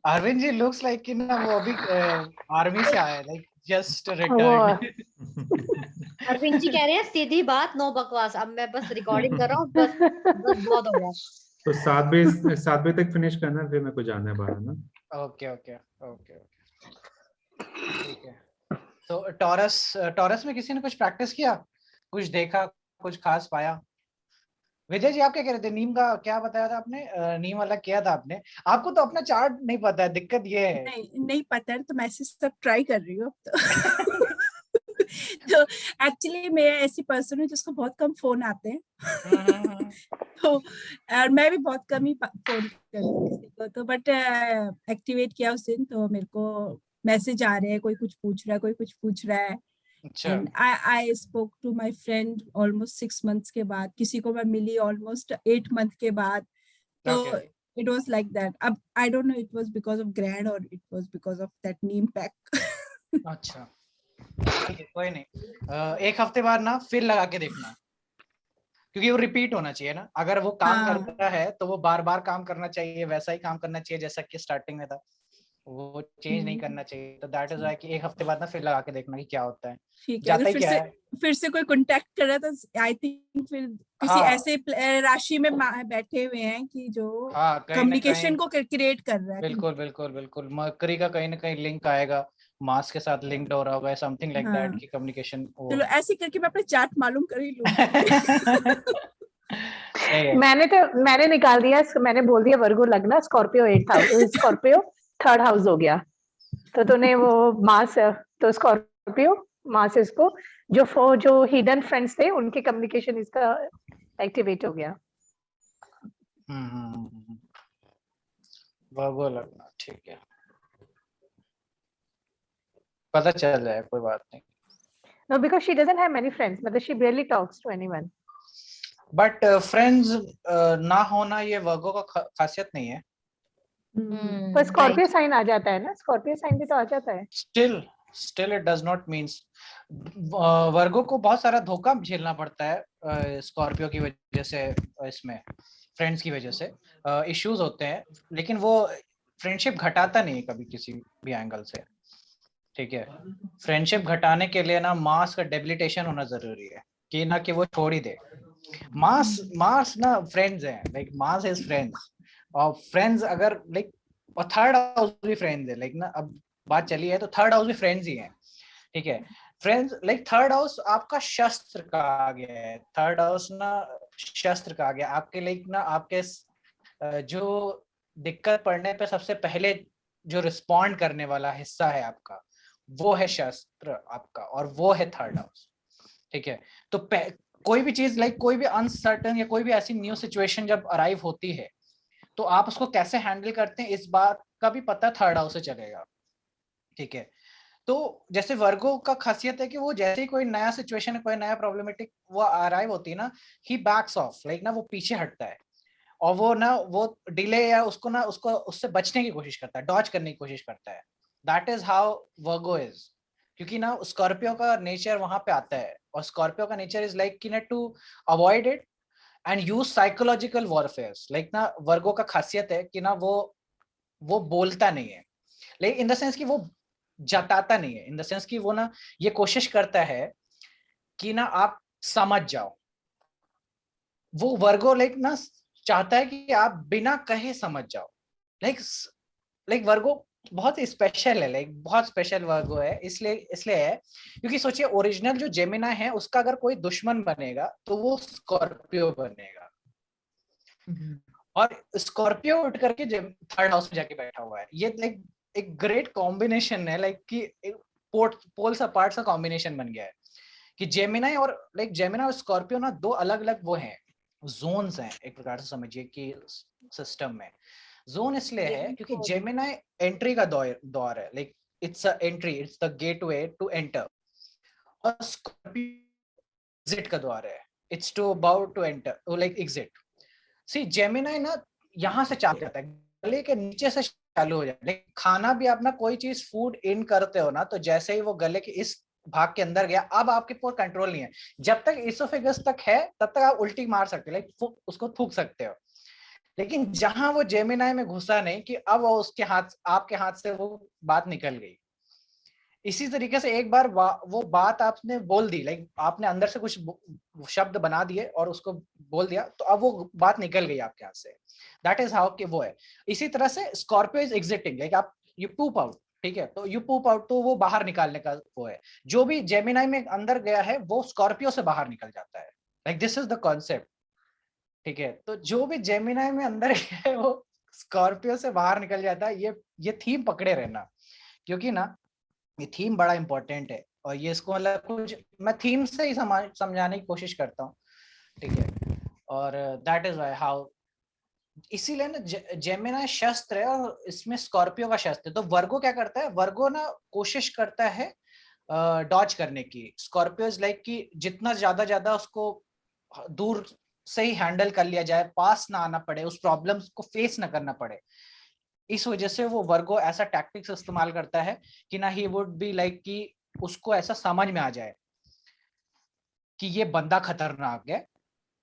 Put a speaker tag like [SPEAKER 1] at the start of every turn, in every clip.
[SPEAKER 1] Arvind ji looks like कि ना वो अभी आर्मी से आया है, लाइक जस्ट
[SPEAKER 2] वो
[SPEAKER 1] रिटायर्ड।
[SPEAKER 3] अरविंद जी कह रहे हैं सीधी बात, नो बकवास, अब मैं बस रिकॉर्डिंग कर रहा हूँ, बस बस बहुत हो गया।
[SPEAKER 4] तो 7 बजे तक फिनिश करना, फिर मेरे को जाना है बाहर ना।
[SPEAKER 1] ओके ओके ओके, ठीक है। तो टॉरस में किसी ने कुछ प्रैक्टिस किया, कुछ देखा, कुछ खास पाया? विजय जी आप क्या कह रहे थे, नीम का क्या बताया था आपने? नीम वाला किया था आपने। आपको तो अपना चार्ट नहीं पता है, दिक्कत ये है।
[SPEAKER 5] नहीं पता है, तो मैं सब ट्राई कर रही हूँ तो एक्चुअली मैं ऐसी पर्सन हूँ जिसको बहुत कम फोन आते हैं तो और मैं भी बहुत कम ही फोन करती हूँ किसी को, तो बट एक्टिवेट किया उस दिन, तो मेरे को मैसेज आ रहे हैं, कोई कुछ पूछ रहा है, कोई कुछ पूछ रहा है।
[SPEAKER 1] अच्छा।
[SPEAKER 5] And I spoke to my friend almost 6 months के बाद, किसी को मैं मिली ऑलमोस्ट 8 month के बाद, तो
[SPEAKER 1] Okay.
[SPEAKER 5] it was like that. अब I don't know it was because of grand or it was because of that neem pack.
[SPEAKER 1] अच्छा ठीक है, कोई नहीं। एक हफ्ते बाद ना फिर लगा के देखना, क्योंकि वो रिपीट होना चाहिए ना। अगर वो काम
[SPEAKER 5] हाँ।
[SPEAKER 1] करता है तो वो बार बार काम करना चाहिए, वैसा ही काम करना चाहिए जैसा कि स्टार्टिंग में था, वो चेंज नहीं करना चाहिए। तो दैट इज व्हाई कि एक हफ्ते बाद ना फिर लगा के देखना कि क्या होता है,
[SPEAKER 5] ठीक है, अगर
[SPEAKER 1] जाता ही क्या है।
[SPEAKER 5] फिर से कोई कांटेक्ट कर रहा तो आई थिंक फिर किसी
[SPEAKER 1] हाँ
[SPEAKER 5] ऐसे राशि में बैठे हुए हैं कि जो
[SPEAKER 1] हाँ, कहीं ना
[SPEAKER 5] कम्युनिकेशन
[SPEAKER 1] कहीं
[SPEAKER 5] को क्रिएट कर रहा है।
[SPEAKER 1] बिल्कुल बिल्कुल बिल्कुल, मरकरी का कहीं ना कहीं लिंक आएगा, मास के साथ लिंक्ड हो रहा होगा, समथिंग लाइक दैट
[SPEAKER 5] हाँ।
[SPEAKER 1] की कम्युनिकेशन वो।
[SPEAKER 5] चलो ऐसे करके मैं अपना चार्ट मालूम कर ही लूंगी।
[SPEAKER 1] सही है।
[SPEAKER 2] मैंने निकाल दिया, मैंने बोल दिया वर्गो लगना Scorpio 8 house, Scorpio 3rd house हो गया। तो तूने वो मास, तो स्कॉर्पियो मास इसको जो हिडन फ्रेंड्स थे उनके कम्युनिकेशन इसका एक्टिवेट हो गया।
[SPEAKER 1] वर्गो लगना, ठीक है, पता चल जाए, कोई बात नहीं।
[SPEAKER 2] No, because she doesn't have many friends, मतलब she barely talks to anyone.
[SPEAKER 1] But friends ना होना ये वर्गो का खासियत नहीं है।
[SPEAKER 2] पर स्कॉर्पियो साइन आ जाता है ना, स्कॉर्पियो साइन भी तो आ जाता है।
[SPEAKER 1] Still it does not means, Virgo को बहुत सारा धोखा झेलना पड़ता है स्कॉर्पियो की वजह से, इसमें फ्रेंड्स की वजह से इश्यूज होते हैं, लेकिन वो फ्रेंडशिप घटाता नहीं है कभी किसी भी एंगल से। ठीक है, फ्रेंडशिप घटाने के लिए ना मास का डेबिलिटेशन होना जरूरी है, कि ना कि वो छोड़ ही दे। मास ना फ्रेंड्स हैं, लाइक मास इज फ्रेंड्स, और फ्रेंड्स अगर लाइक, और 3rd हाउस भी फ्रेंड्स है, लाइक ना अब बात चली है तो 3rd हाउस भी फ्रेंड्स ही है। ठीक है, फ्रेंड्स लाइक 3rd हाउस आपका शस्त्र का आ गया है, 3rd हाउस ना शस्त्र का आ गया आपके, लाइक ना आपके जो दिक्कत पड़ने पे सबसे पहले जो रिस्पॉन्ड करने वाला हिस्सा है आपका, वो है शस्त्र आपका, और वो है 3rd हाउस। ठीक है, तो कोई भी चीज लाइक कोई भी अनसर्टन या कोई भी ऐसी न्यू सिचुएशन जब अराइव होती है, तो आप उसको कैसे हैंडल करते हैं इस बात का भी पता 3rd हाउस से चलेगा। ठीक है, तो जैसे वर्गो का खासियत है कि वो जैसे ही कोई नया सिचुएशन है, कोई नया प्रॉब्लमेटिक वो अराइव होती है ना, ही बैक्स ऑफ, लाइक ना वो पीछे हटता है, और वो ना वो डिले या उसको उससे बचने की कोशिश करता है, डॉज करने की कोशिश करता है। That is how Virgo is, क्योंकि ना स्कॉर्पियो का नेचर वहां पे आता है, और स्कॉर्पियो का नेचर इज लाइक कि ना to avoid it and use psychological warfare. Like ना वर्गो का खासियत है कि ना वो बोलता नहीं है, लेकिन इन द सेंस कि वो जताता नहीं है, इन द सेंस कि वो ना ये कोशिश करता है कि ना आप समझ जाओ। वो वर्गो लाइक ना चाहता है कि आप बिना कहे समझ जाओ। लाइक वर्गो बहुत स्पेशल है, लाइक बहुत स्पेशल वर्गो है, इसलिए है क्योंकि सोचिए ओरिजिनल जो जेमिना है उसका अगर कोई दुश्मन बनेगा तो वो स्कॉर्पियो बनेगा, और स्कॉर्पियो उठ करके 3rd हाउस में जाके बैठा हुआ है। ये लाइक एक ग्रेट कॉम्बिनेशन है, लाइक कि पोल्स अपार्ट का कॉम्बिनेशन बन गया है कि जेमिनाई और लाइक जेमिना और स्कॉर्पियो ना दो अलग अलग वो हैं, जोन्स हैं एक प्रकार से समझिए कि सिस्टम में। जोन इसलिए है क्योंकि जेमिनाई एंट्री का दौर है, like it's a entry, it's the gateway to enter, और स्कॉर्पियो एग्जिट का द्वार है, it's to about to enter, like exit. See Gemini ना यहाँ से चालू करता है, गले के नीचे से चालू हो जाए, लेकिन खाना भी आप ना कोई चीज फूड इन करते हो ना, तो जैसे ही वो गले के इस भाग के अंदर गया, अब आपके ऊपर कंट्रोल नहीं है। जब तक इसोफेगस तक है तब तक आप उल्टी मार सकते हो, लाइक उसको थूक सकते हो। लेकिन जहां वो जेमिनाई में घुसा नहीं कि अब वो उसके हाथ, आपके हाथ से वो बात निकल गई। इसी तरीके से एक बार वो बात आपने बोल दी, लाइक आपने अंदर से कुछ शब्द बना दिए और उसको बोल दिया, तो अब वो बात निकल गई आपके हाथ से। दैट इज हाउ कि वो है। इसी तरह से स्कॉर्पियो इज एग्जिटिंग, लाइक आप यू पूप आउट, ठीक है, तो यू पूप आउट तो वो बाहर निकालने का वो है। जो भी जेमिनाई में अंदर गया है वो स्कॉर्पियो से बाहर निकल जाता है, like this is the concept, ठीक है। तो जो भी जेमिनाई में अंदर गया है वो स्कॉर्पियो से बाहर निकल जाता है। ये थीम पकड़े रहना, क्योंकि ना ये थीम बड़ा इंपॉर्टेंट है, और ये इसको मतलब कुछ मैं थीम से ही समझाने की कोशिश करता हूँ, ठीक है। और दैट इज वाई हाउ, इसीलिए ना जेमिनाई शस्त्र है और इसमें स्कॉर्पियो का शस्त्र है। तो वर्गो क्या करता है, वर्गो ना कोशिश करता है डॉज करने की। स्कॉर्पियो इज लाइक कि जितना ज्यादा उसको दूर से ही हैंडल कर लिया जाए, पास ना आना पड़े, उस प्रॉब्लम्स को फेस ना करना पड़े। इस वजह से वो वर्गो ऐसा टैक्टिक्स इस्तेमाल करता है कि ना ही वुड बी लाइक कि उसको ऐसा समझ में आ जाए कि ये बंदा खतरनाक है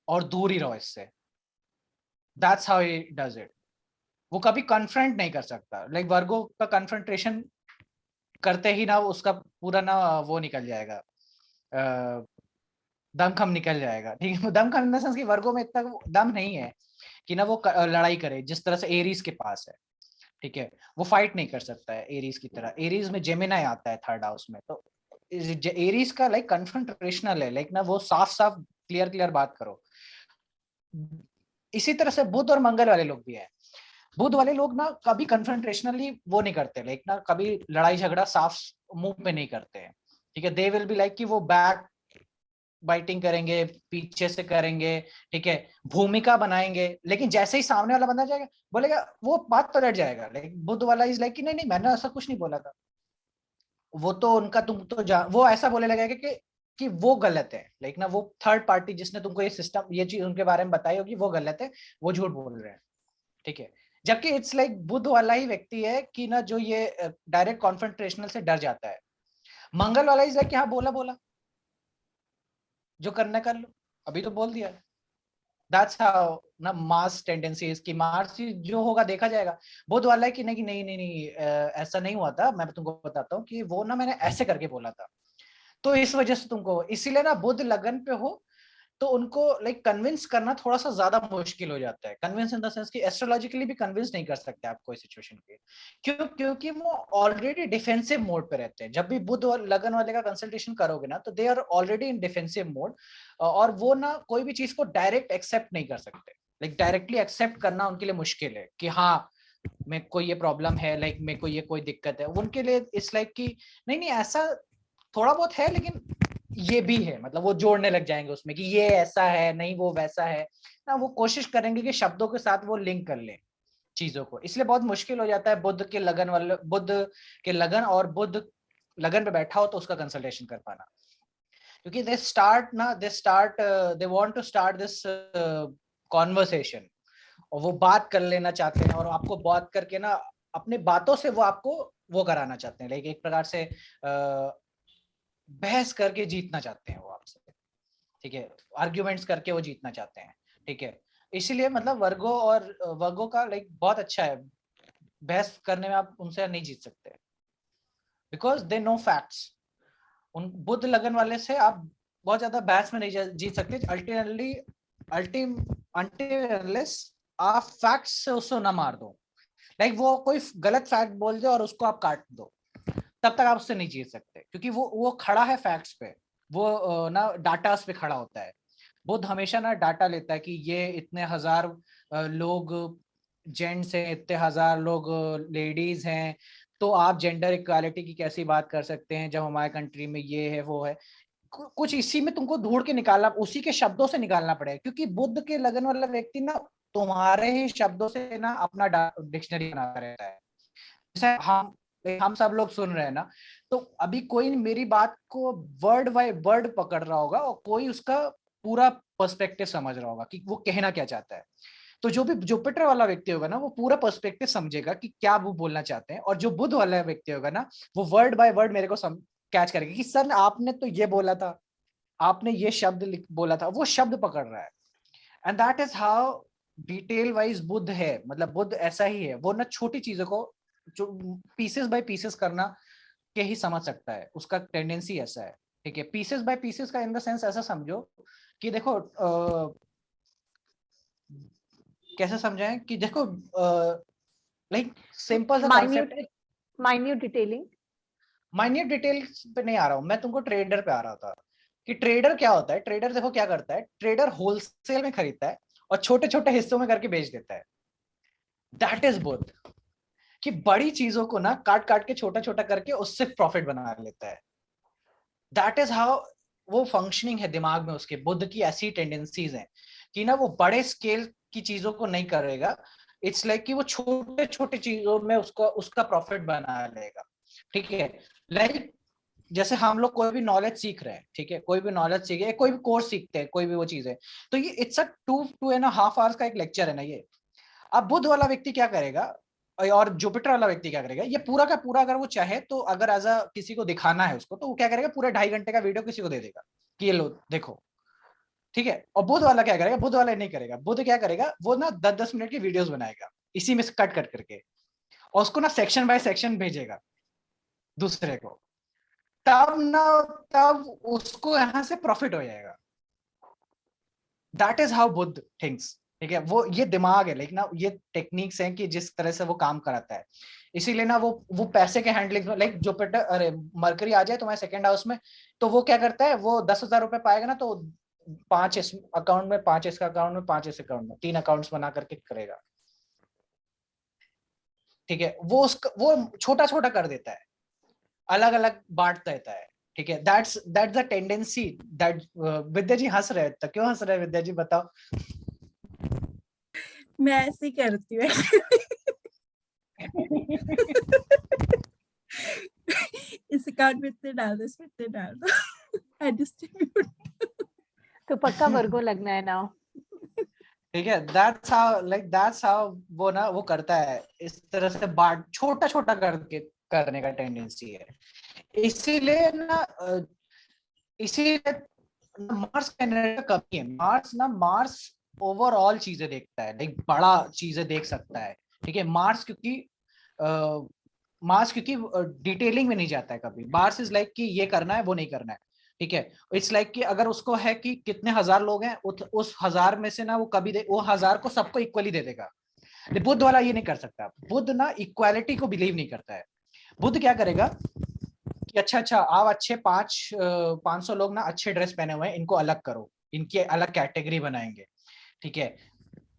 [SPEAKER 1] और दूर ही रहो इससे। That's how he does it. वो कभी कन्फ्रंट नहीं कर सकता, लाइक वर्गो का कन्फ्रंटेशन करते ही ना उसका पूरा ना वो निकल जाएगा, दमखम निकल जाएगा, ठीक है। दमखम इन द सेंस कि वर्गो में इतना दम नहीं है कि ना वो लड़ाई करे जिस तरह से एरीज के पास है, ठीक है। वो फाइट नहीं कर सकता है एरीज की तरह। एरीज में जेमिनाई आता है थर्ड हाउस में, तो एरीज का लाइक कन्फ्रंटेशनल है, लाइक ना वो साफ साफ क्लियर बात करो। इसी तरह से बुध और मंगल वाले लोग भी है। बुध वाले लोग ना कभी कन्फ्रंटेशनली वो नहीं करते, लाइक ना कभी लड़ाई झगड़ा साफ मुंह पे नहीं करते हैं, ठीक है। दे विल बी लाइक कि वो बैक बाइटिंग करेंगे, पीछे से करेंगे, ठीक है, भूमिका बनाएंगे। लेकिन जैसे ही सामने वाला बंदा जाएगा, बोलेगा, वो बात पलट जाएगा। लाइक बुध वाला इज लाइक कि नहीं नहीं मैंने ऐसा कुछ नहीं बोला था, वो तो उनका तुम तो वो ऐसा बोले लगेगा कि वो गलत है, लाइक ना वो थर्ड पार्टी जिसने तुमको ये सिस्टम ये चीज उनके बारे में बताई होगी वो गलत है, वो झूठ बोल रहे हैं, ठीक है। जबकि इट्स लाइक बुध वाला ही व्यक्ति है कि ना जो ये डायरेक्ट कॉन्फ्रंटेशनल से डर जाता है। मंगल वाला इज लाइक कि हाँ बोला बोला, जो करना कर लो, अभी तो बोल दिया। दैट्स हाउ ना मास टेंडेंसी इसकी, मार्स जो होगा देखा जाएगा। बुध वाला है कि नहीं नहीं नहीं नहीं ऐसा नहीं हुआ था, मैं तुमको बताता हूँ कि वो ना मैंने ऐसे करके बोला था, तो इस वजह से तुमको, इसीलिए ना बुध लगन पे हो तो उनको लाइक कन्विंस करना थोड़ा सा ज्यादा मुश्किल हो जाता है। कन्विंस इन द सेंस कि एस्ट्रोलॉजिकली भी कन्विंस नहीं कर सकते आप कोई सिचुएशन के, क्योंकि वो ऑलरेडी डिफेंसिव मोड पे रहते हैं। जब भी बुध और लगन वाले का कंसल्टेशन करोगे ना, तो they are already in defensive mode, और वो ना कोई भी चीज को डायरेक्ट एक्सेप्ट नहीं कर सकते। लाइक डायरेक्टली एक्सेप्ट करना उनके लिए मुश्किल है कि हाँ मेरे को ये प्रॉब्लम है, लाइक मेरे को ये कोई दिक्कत है। उनके लिए इट्स लाइक कि नहीं नहीं ऐसा थोड़ा बहुत है, लेकिन ये भी है, मतलब वो जोड़ने लग जाएंगे उसमें कि ये ऐसा है, नहीं वो वैसा है ना। वो कोशिश करेंगे कि शब्दों के साथ वो लिंक कर ले चीजों को। इसलिए बहुत मुश्किल हो जाता है बुध के लगन वाले, बुध के लगन और बुध लगन पे बैठा हो तो उसका कंसल्टेशन कर पाना, क्योंकि they want to start this conversation, और वो बात कर लेना चाहते हैं, और आपको बात करके ना अपने बातों से वो आपको वो कराना चाहते हैं, लाइक एक प्रकार से बहस करके जीतना चाहते हैं वो आपसे, ठीक है। आर्ग्यूमेंट्स करके वो जीतना चाहते हैं, ठीक है। इसीलिए मतलब वर्गो का लाइक बहुत अच्छा है, बहस करने में आप उनसे नहीं जीत सकते, बिकॉज दे नो फैक्ट्स। उन बुद्ध लगन वाले से आप बहुत ज्यादा बहस में नहीं जीत सकते। अल्टीमेटली आप फैक्ट्स से उसको ना मार दो, लाइक वो कोई गलत फैक्ट बोल दे और उसको आप काट दो, तब तक आप उससे नहीं जीत सकते, क्योंकि वो खड़ा है फैक्ट्स पे, वो ना डाटा पे खड़ा होता है। बुद्ध हमेशा ना डाटा लेता है कि ये इतने हजार लोग जेंट्स हैं, इतने हजार लोग लेडीज हैं, तो आप जेंडर इक्वालिटी की कैसी बात कर सकते हैं जब हमारे कंट्री में ये है वो है। कुछ इसी में तुमको ढूंढ के निकालना, उसी के शब्दों से निकालना पड़ेगा, क्योंकि बुद्ध के लगन वाला व्यक्ति ना तुम्हारे ही शब्दों से ना अपना डिक्शनरी बनाता रहता है। जैसे हम सब लोग सुन रहे हैं ना, तो अभी कोई मेरी बात को वर्ड बाय वर्ड पकड़ रहा होगा और कोई उसका पूरा पर्सपेक्टिव समझ रहा होगा कि वो कहना क्या चाहता है। तो जो भी जुपिटर वाला व्यक्ति होगा ना, वो पूरा पर्सपेक्टिव समझेगा कि क्या वो बोलना चाहते हैं, और जो बुध वाला व्यक्ति होगा ना, वो वर्ड बाय वर्ड मेरे को कैच करेगा कि सर आपने तो ये बोला था, आपने ये शब्द बोला था, वो शब्द पकड़ रहा है। And that is how detail wise Buddha है, मतलब बुद्ध ऐसा ही है, वो ना छोटी चीजों को जो पीसेस बाय पीसेस करना के ही समझ सकता है, उसका टेंडेंसी ऐसा है। ठीक है, पीसेस बाय पीसेस का इन द सेंस ऐसा समझो कि देखो कैसे समझाएं कि देखो लाइक सिंपल सा कॉन्सेप्ट है।
[SPEAKER 2] माइन्यूट डिटेलिंग,
[SPEAKER 1] माइन्यूट डिटेल्स पे नहीं आ रहा हूं मैं, तुमको ट्रेडर पे आ रहा था कि ट्रेडर क्या होता है। ट्रेडर देखो क्या करता है, ट्रेडर होलसेल में खरीदता है और छोटे छोटे हिस्सों में करके बेच देता है। दैट इज बुद्ध, कि बड़ी चीजों को ना काट काट के छोटा छोटा करके उससे प्रॉफिट बना लेता है। दैट इज हाउ वो फंक्शनिंग है दिमाग में उसके। बुद्ध की ऐसी टेंडेंसीज हैं कि ना वो बड़े स्केल की चीजों को नहीं करेगा, इट्स लाइक कि वो छोटे छोटे चीजों में उसका उसका प्रॉफिट बना लेगा। ठीक है, लाइक जैसे हम लोग कोई भी नॉलेज सीख रहे हैं, ठीक है, कोई भी नॉलेज सीखे, कोई भी कोर्स सीखते हैं, कोई भी वो चीज है, तो ये इट्स अ 2.5 आवर्स का एक लेक्चर है ना ये। अब बुद्ध वाला व्यक्ति क्या करेगा और जुपिटर वाला व्यक्ति क्या करेगा, ये पूरा का पूरा अगर वो चाहे तो, अगर एज अ किसी को दिखाना है उसको, तो वो क्या करेगा, पूरा 2.5 घंटे का वीडियो किसी को दे देगा कि ये लो देखो। ठीक है, और बुद्ध वाला क्या करेगा, बुद्ध वाला नहीं करेगा। बुद्ध क्या करेगा, वो ना 10-10 मिनट की वीडियोस बनाएगा इसी में से कट कट करके, और उसको ना सेक्शन बाय सेक्शन भेजेगा दूसरे को। तब ना, तब उसको यहां से प्रॉफिट हो जाएगा। That is how Buddha thinks. ठीक है, वो ये दिमाग है, लेकिन ना ये टेक्निक्स हैं कि जिस तरह से वो काम कराता है। इसीलिए ना वो पैसे के हैंडलिंग, लाइक जुपिटर, अरे मरकरी आ जाए तुम्हारे सेकंड हाउस में, तो वो क्या करता है, वो 10,000 रुपए पाएगा ना, तो 5 इस अकाउंट में, 5 इसका अकाउंट में, 5 इस अकाउंट में, 3 अकाउंट्स बना करके करेगा। ठीक है, वो छोटा छोटा कर देता है, अलग अलग बांट देता है। ठीक है, दैट्स द टेंडेंसी दैट। विद्या जी हंस रहे हैं, तो क्यों हंस रहे हैं विद्या जी, बताओ।
[SPEAKER 5] मैं ऐसे ही करती हूँ इस अकाउंट में इतने डाल दो, इसमें इतने डाल दो आई डिस्ट्रीब्यूट।
[SPEAKER 2] तो पक्का वर्गो लगना है ना।
[SPEAKER 1] ठीक है, दैट्स हाउ वो ना वो करता है, इस तरह से बांट छोटा छोटा करके करने का टेंडेंसी है। इसीलिए ना इसीलिए मार्स का एनर्जी का कमी है। मार्स ओवरऑल चीजें देखता है, लाइक बड़ा चीजें देख सकता है। ठीक है, मार्स क्योंकि डिटेलिंग में नहीं जाता है कभी। मार्स इज लाइक कि ये करना है, वो नहीं करना है। ठीक है, इट्स लाइक कि अगर उसको है कि कितने हजार लोग हैं, उस 1000 में से ना वो कभी वो 1000 को सबको इक्वली दे देगा। बुद्ध वाला ये नहीं कर सकता। बुद्ध ना इक्वालिटी को बिलीव नहीं करता है। बुद्ध क्या करेगा कि अच्छा आप अच्छे 500 लोग ना अच्छे ड्रेस पहने हुए हैं, इनको अलग करो, इनकी अलग कैटेगरी बनाएंगे। ठीक है,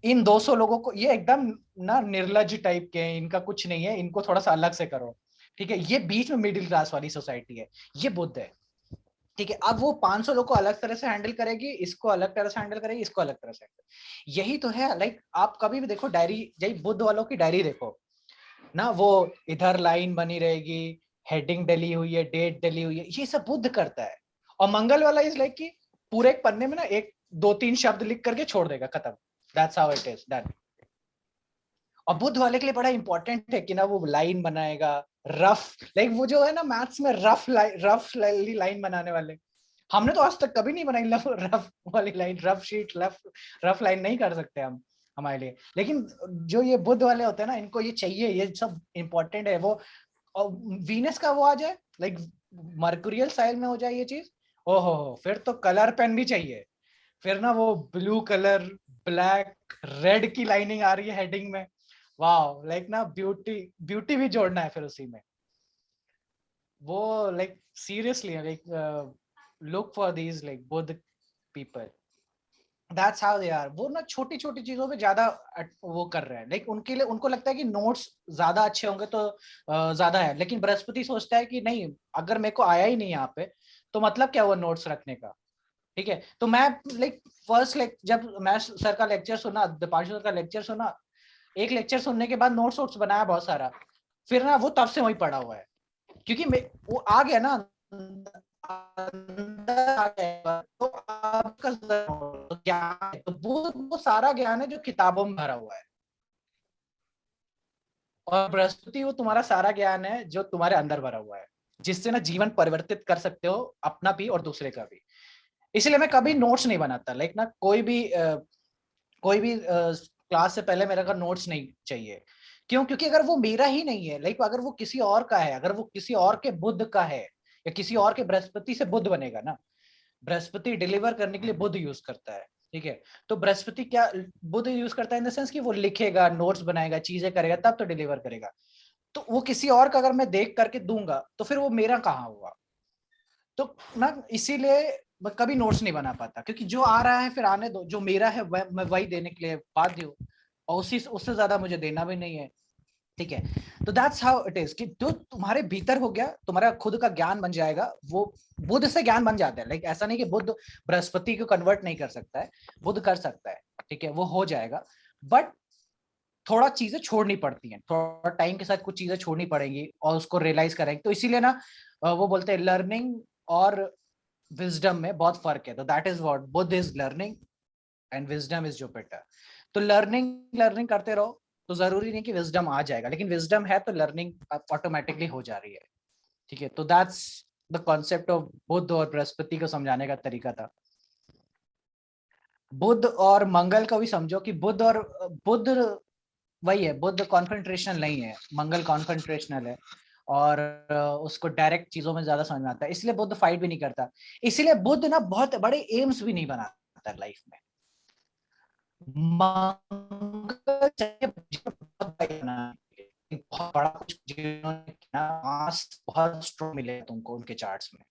[SPEAKER 1] इन 200 लोगों को, ये एकदम ना निर्लज टाइप के हैं, इनका कुछ नहीं है, इनको थोड़ा सा अलग से करो। ठीक है, ये बीच में मिडिल क्लास वाली सोसाइटी है, ये बुद्ध है। ठीक है, अब वो 500 लोग को अलग तरह से हैंडल करेगी, इसको अलग तरह से हैंडल करेगी, इसको अलग तरह से हैंडल। यही तो है, लाइक आप कभी भी देखो डायरी, यही बुद्ध वालों की डायरी देखो ना, वो इधर लाइन बनी रहेगी, हेडिंग डली हुई है, डेट डली हुई है, ये सब बुद्ध करता है। और मंगल वाला इज लाइक कि पूरे एक पन्ने में ना 1-2-3 शब्द लिख करके छोड़ देगा, खत्म। That's how it is done. और बुद्ध वाले के लिए बड़ा इंपॉर्टेंट है कि ना वो लाइन बनाएगा, रफ, लाइक वो जो है ना मैथ्स में रफ लाइन बनाने वाले, हमने तो आज तक कभी नहीं बनाई रफ वाली line, rough sheet, rough line नहीं कर सकते हम हमारे लिए। लेकिन जो ये बुद्ध वाले होते हैं ना, इनको ये चाहिए, ये सब इंपॉर्टेंट है। वो वीनस का वो आ जाए, लाइक मर्कुरियल साइल में हो जाए ये चीज, ओहो, फिर तो कलर पेन भी चाहिए। फिर ना वो ब्लू कलर, ब्लैक, रेड की लाइनिंग आ रही है हेडिंग में, वाह, लाइक ना ब्यूटी ब्यूटी भी जोड़ना है फिर उसी में। वो like seriously like look for these like both people, that's how they are। वो ना छोटी छोटी चीजों पे ज्यादा वो कर रहे हैं, लाइक उनके लिए, उनको लगता है कि नोट्स ज्यादा अच्छे होंगे तो ज्यादा है। लेकिन बृहस्पति सोचता है कि नहीं, अगर मेरे को आया ही नहीं यहाँ पे तो मतलब क्या हुआ नोट्स रखने का। ठीक है, तो मैं लाइक फर्स्ट जब मैं सर का लेक्चर सुना, दीपांशु सर का लेक्चर सुना, एक लेक्चर सुनने के बाद नोट्स वोट्स बनाया बहुत सारा, फिर ना वो तब से वही पड़ा हुआ है, क्योंकि वो आ गया ना अंदर आ गया। तो आपका ज्ञान है, तो वो सारा ज्ञान है जो किताबों में भरा हुआ है। और बृहस्पति वो तुम्हारा सारा ज्ञान है जो तुम्हारे अंदर भरा हुआ है, जिससे ना जीवन परिवर्तित कर सकते हो, अपना भी और दूसरे का भी। इसलिए मैं कभी नोट्स नहीं बनाता, लाइक ना कोई भी क्लास से पहले मेरे को नोट्स नहीं चाहिए। क्यों? क्योंकि अगर वो मेरा ही नहीं है, लाइक अगर वो किसी और का है, अगर वो किसी और के बुध का है या किसी और के बृहस्पति से बुध बनेगा ना, बृहस्पति डिलीवर करने के लिए बुध यूज करता है, ठीक है। तो बृहस्पति क्या बुध यूज करता है इन द सेंस कि वो लिखेगा, नोट्स बनाएगा, चीजें करेगा, तब तो डिलीवर करेगा। तो वो किसी और का अगर मैं देख करके दूंगा तो फिर वो मेरा कहाँ हुआ? तो ना इसीलिए मैं कभी नोट्स नहीं बना पाता, क्योंकि जो आ रहा है फिर आने दो, जो मेरा है मैं वही देने के लिए बाध्य हूँ, और उससे ज्यादा मुझे देना भी नहीं है, ठीक है। तो दैट्स हाउ इट इज कि जो तुम्हारे भीतर हो गया, तुम्हारा खुद का ज्ञान बन जाएगा, वो बुध से ज्ञान बन जाता है। लाइक ऐसा नहीं कि बुध बृहस्पति को कन्वर्ट नहीं कर सकता है, बुध कर सकता है, ठीक है, वो हो जाएगा। बट थोड़ा चीजें छोड़नी पड़ती हैं, थोड़ा टाइम के साथ कुछ चीजें छोड़नी पड़ेंगी और उसको रियलाइज करेंगे। तो इसीलिए ना वो बोलते हैं लर्निंग और विजडम में बहुत फर्क है। तो that is what Budh is learning and wisdom is Jupiter. तो लर्निंग करते रहो, तो जरूरी नहीं कि विजडम आ जाएगा, लेकिन विजडम है तो लर्निंग ऑटोमेटिकली हो जा रही है, ठीक है। तो दैट्स द कॉन्सेप्ट ऑफ बुध और बृहस्पति को समझाने का तरीका था। बुध और मंगल को भी समझो कि बुध वही है, बुध कॉन्फेंट्रेशनल नहीं है, मंगल कॉन्फेंट्रेशनल है, और उसको डायरेक्ट चीजों में ज्यादा समझ में आता है, इसलिए बुध फाइट भी नहीं करता। इसीलिए बुध ना बहुत बड़े एम्स भी नहीं बनाता लाइफ में। मंगल चाहिए बहुत बड़ा कुछ जिन्होंने बहुत स्ट्रॉन्ग मिले तुमको उनके चार्ट्स में।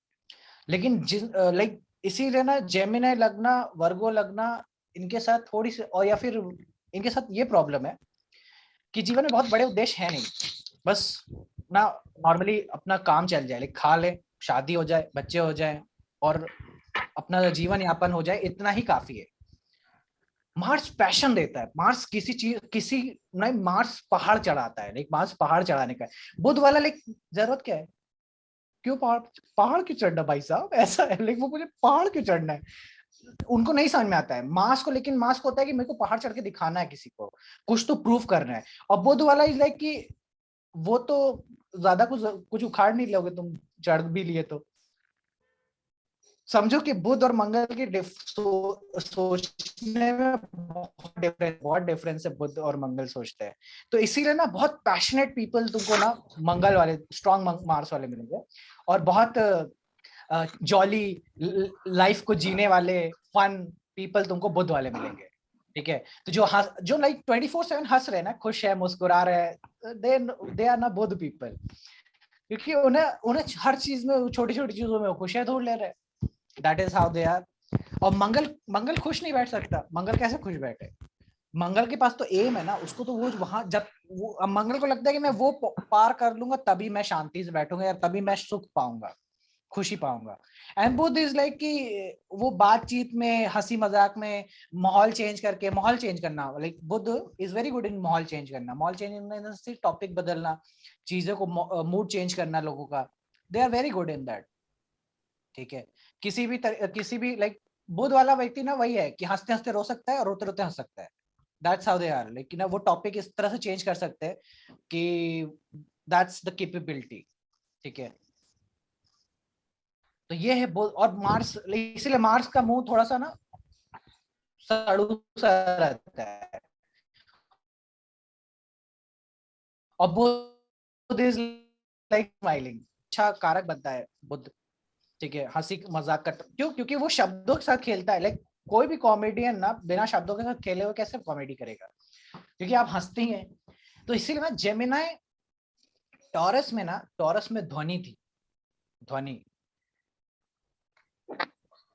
[SPEAKER 1] लेकिन लाइक इसीलिए ना जेमिनी लगना, वर्गो लगना, इनके साथ थोड़ी सी, और या फिर इनके साथ ये प्रॉब्लम है कि जीवन में बहुत बड़े उद्देश्य है नहीं, बस ना नॉर्मली अपना काम चल जाए, लाइक खा ले, शादी हो जाए, बच्चे हो जाए और अपना जीवन यापन हो जाए, इतना ही काफी है। मार्स पैशन देता है, मार्स किसी नहीं, मार्स पहाड़ चढ़ाता है, लाइक मार्स पहाड़ चढ़ाने का है। बुध वाला लाइक जरूरत क्या है, क्यों पहाड़ क्यों चढ़ना भाई साहब, ऐसा है, लाइक वो मुझे पहाड़ क्यों चढ़ना है, उनको नहीं समझ में आता है मार्स को। लेकिन मार्स को होता है कि मेरे को पहाड़ चढ़ के दिखाना है, किसी को कुछ तो प्रूफ करना है। और बुध वाला इज लाइक कि वो तो ज्यादा कुछ उखाड़ नहीं लोगे तुम, चढ़ भी लिए तो। समझो कि बुध और मंगल की सोचने में बहुत डिफरेंस है, बुध और मंगल सोचते हैं। तो इसीलिए ना बहुत पैशनेट पीपल तुमको ना मंगल वाले, स्ट्रॉन्ग मार्स वाले मिलेंगे, और बहुत जॉली लाइफ को जीने वाले फन पीपल तुमको बुध वाले मिलेंगे, ठीक है। तो जो लाइक 24/7 हंस रहे हैं ना, खुश है, मुस्कुरा रहे हैं, दे आर ना बुध पीपल, क्योंकि उन्हें हर चीज में, छोटी छोटी चीजों में खुशियां ढूंढ ले रहे हैं। That is how they are. और मंगल खुश नहीं बैठ सकता, मंगल कैसे खुश बैठे? मंगल के पास तो एम है ना, उसको तो वो वहां, जब वो मंगल को लगता है कि मैं वो पार कर लूंगा तभी मैं शांति से बैठूंगा, या तभी मैं सुख पाऊंगा, खुशी पाऊंगा। एंड बुध इज लाइक कि वो बातचीत में, हंसी मजाक में, माहौल चेंज करना, like Budh is very good in माहौल चेंज करना, माहौल चेंज इन टॉपिक बदलना, चीजों को मूड चेंज करना लोगों का, they are very good in that, ठीक है। किसी भी लाइक बुध वाला व्यक्ति ना वही है कि हंसते हंसते रो सकता है और रोते रोते हंस सकता है। दैट्स हाउ दे आर, लेकिन वो टॉपिक इस तरह से चेंज कर सकते हैं कि दैट्स द कैपेबिलिटी, ठीक है। तो ये है बुध और मार्स, इसीलिए मार्स का मुंह थोड़ा सा ना सड़ू सा रहता है, और बुध इज लाइक स्माइलिंग, अच्छा कारक बनता है बुध, ठीक है, हंसी मजाक का। क्यों? क्योंकि वो शब्दों के साथ खेलता है। लाइक कोई भी कॉमेडियन ना बिना शब्दों के साथ खेले हुए कैसे कॉमेडी करेगा, क्योंकि आप हंसते ही हैं। तो इसीलिए ना जेमिनी टॉरस में ध्वनि थी, ध्वनि,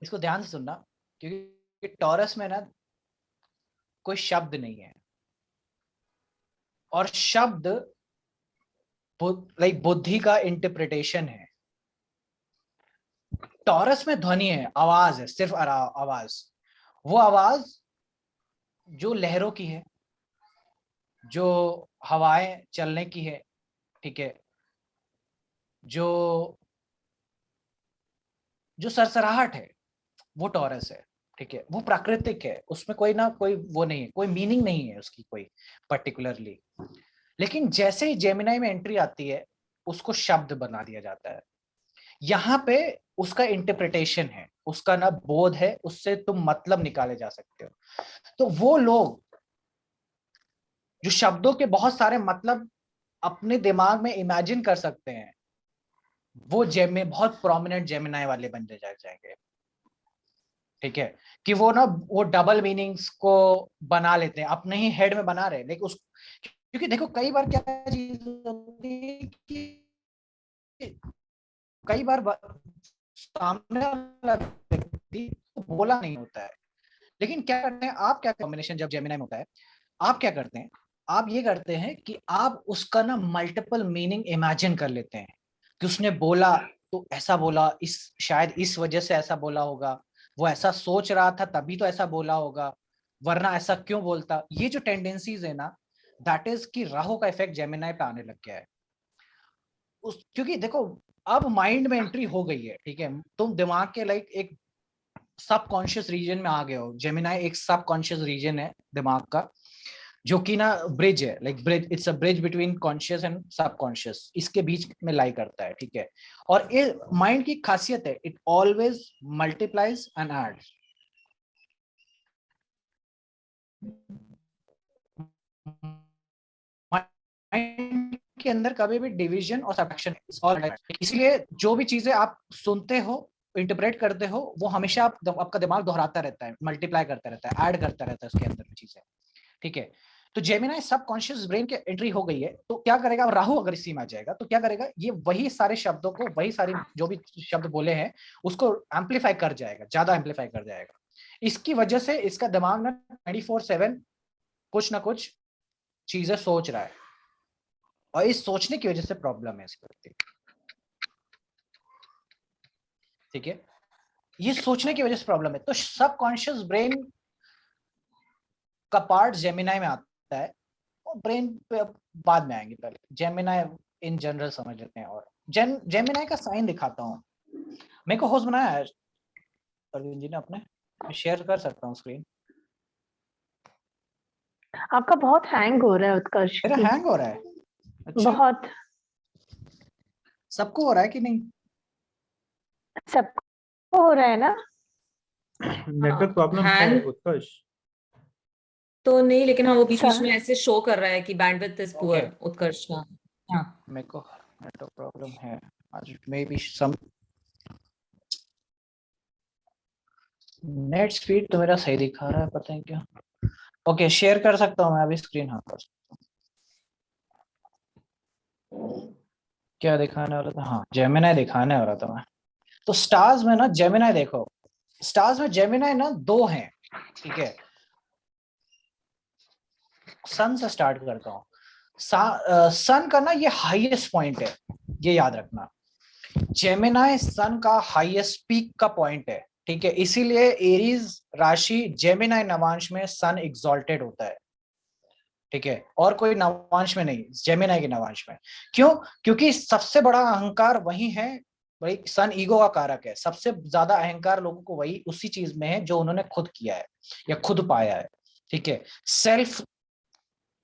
[SPEAKER 1] इसको ध्यान से सुनना, क्योंकि टॉरस में ना कोई शब्द नहीं है, और शब्द लाइक बुद्धि का इंटरप्रिटेशन है। टॉरस में ध्वनि है, आवाज है, सिर्फ आवाज, वो आवाज जो लहरों की है, जो हवाएं चलने की है, ठीक है, जो सरसराहट है, वो टॉरस है, ठीक है, वो प्राकृतिक है, उसमें कोई ना कोई वो नहीं है, कोई मीनिंग नहीं है उसकी कोई पर्टिकुलरली। लेकिन जैसे ही जेमिनी में एंट्री आती है, उसको शब्द बना दिया जाता है। यहाँ पे उसका इंटरप्रिटेशन है, उसका ना बोध है, उससे तुम मतलब निकाले जा सकते हो। तो वो लोग जो शब्दों के बहुत सारे मतलब अपने दिमाग में इमेजिन कर सकते हैं, वो बहुत प्रोमिनेंट जेमिनाई वाले बन जाएंगे। ठीक है, कि वो ना वो डबल मीनिंग्स को बना लेते हैं, अपने ही हेड में बना रहे हैं, लेकिन उस क्योंकि देखो कई बार क्या चीज होती है कि कई बार सामने वाला व्यक्ति को बोला नहीं होता है, लेकिन क्या करते हैं आप, क्या कॉम्बिनेशन जब जेमिनाई में होता है, आप क्या करते हैं, आप ये करते हैं कि आप उसका ना मल्टीपल मीनिंग इमेजिन कर लेते हैं कि उसने बोला तो ऐसा बोला, इस शायद इस वजह से ऐसा बोला होगा, वो ऐसा सोच रहा था तभी तो ऐसा बोला होगा, वरना ऐसा क्यों बोलता। ये जो टेंडेंसीज है ना, दैट इज कि राहु का इफेक्ट जेमिनाई पे आने लग गया है। क्योंकि देखो अब माइंड में एंट्री हो गई है, ठीक है, तुम दिमाग के लाइक एक सबकॉन्शियस रीजन में आ गए हो। जेमिनाई एक सबकॉन्शियस रीजन है दिमाग का, जो कि ना ब्रिज है, like bridge, it's a bridge between conscious and subconscious, इसके बीच में लाई करता है। ठीक है, और ये माइंड की खासियत है, it always multiplies and adds. Mind के अंदर कभी भी डिवीजन और सब्ट्रैक्शन, इसलिए जो भी चीजें आप सुनते हो, इंटरप्रेट करते हो, वो हमेशा आपका दिमाग दोहराता रहता है, मल्टीप्लाई करता रहता है, ऐड करता रहता है उसके अंदर चीजें। ठीक है, तो जेमिनाई सबकॉन्शियस ब्रेन के एंट्री हो गई है, तो क्या करेगा राहु अगर इसी में आ जाएगा तो क्या करेगा, ये वही सारे शब्दों को, वही सारी जो भी शब्द बोले हैं उसको एम्पलीफाई कर जाएगा, ज्यादा एम्पलीफाई कर जाएगा। इसकी वजह से इसका दिमाग ना 24/7 कुछ ना कुछ चीजें सोच रहा है, और इस सोचने की वजह से प्रॉब्लम है इसको। ठीक है, ये सोचने की वजह से प्रॉब्लम है। तो सबकॉन्शियस ब्रेन का पार्ट जेमिनाई में आता है, और ब्रेन पे अब बाद में आएंगे, पहले जेमिनाई इन जनरल समझ लेते हैं। और जेमिनाई का साइन दिखाता हूँ, मेरे को होस्ट बनाया है अरविंद जी ने अपने, मैं शेयर कर सकता हूँ स्क्रीन।
[SPEAKER 2] आपका बहुत हैंग हो रहा है उत्कर्ष
[SPEAKER 1] मेरा
[SPEAKER 2] की,
[SPEAKER 1] हैंग हो रहा है? अच्छा,
[SPEAKER 2] बहुत।
[SPEAKER 1] सबको हो रहा है कि नहीं?
[SPEAKER 2] सबको हो रहा है ना?
[SPEAKER 4] नेटवर्क प्रॉब्लम है
[SPEAKER 6] हैंग
[SPEAKER 4] उत्कर्ष।
[SPEAKER 6] तो नहीं, लेकिन हाँ वो बीच बीच
[SPEAKER 2] सा-
[SPEAKER 6] में ऐसे शो कर रहा है कि bandwidth is poor
[SPEAKER 1] Okay.
[SPEAKER 6] Utkarsh का। हाँ
[SPEAKER 1] मेरे को नेटवर्क प्रॉब्लम है आज, may be some net speed तो मेरा सही दिखा रहा है, पता है क्या। ओके, शेयर कर सकता हूँ मैं अभी स्क्रीन, हाँ कर सकता हूँ। क्या दिखाने वाला था, हाँ जेमिनाई दिखाने वाला था मैं। तो स्टार्स में ना जेमिनाई देखो, स्टार्स में जेमिनाई ना दो हैं। ठीक है, सन से स्टार्ट करता हूँ। सन का ना ये हाईएस्ट पॉइंट है, ये याद रखना। जेमिनाई सन का हाईएस्ट पीक का पॉइंट है। ठीक है, इसीलिए एरीज राशि जेमिनाई नवांश में सन एग्जॉल्टेड होता है। ठीक है, और कोई नवांश में नहीं, जेमिनाई के नवांश में। क्यों? क्योंकि सबसे बड़ा अहंकार वही है, भाई सन ईगो का कारक है, सबसे ज्यादा अहंकार लोगों को वही उसी चीज में है जो उन्होंने खुद किया है या खुद पाया है। ठीक है, सेल्फ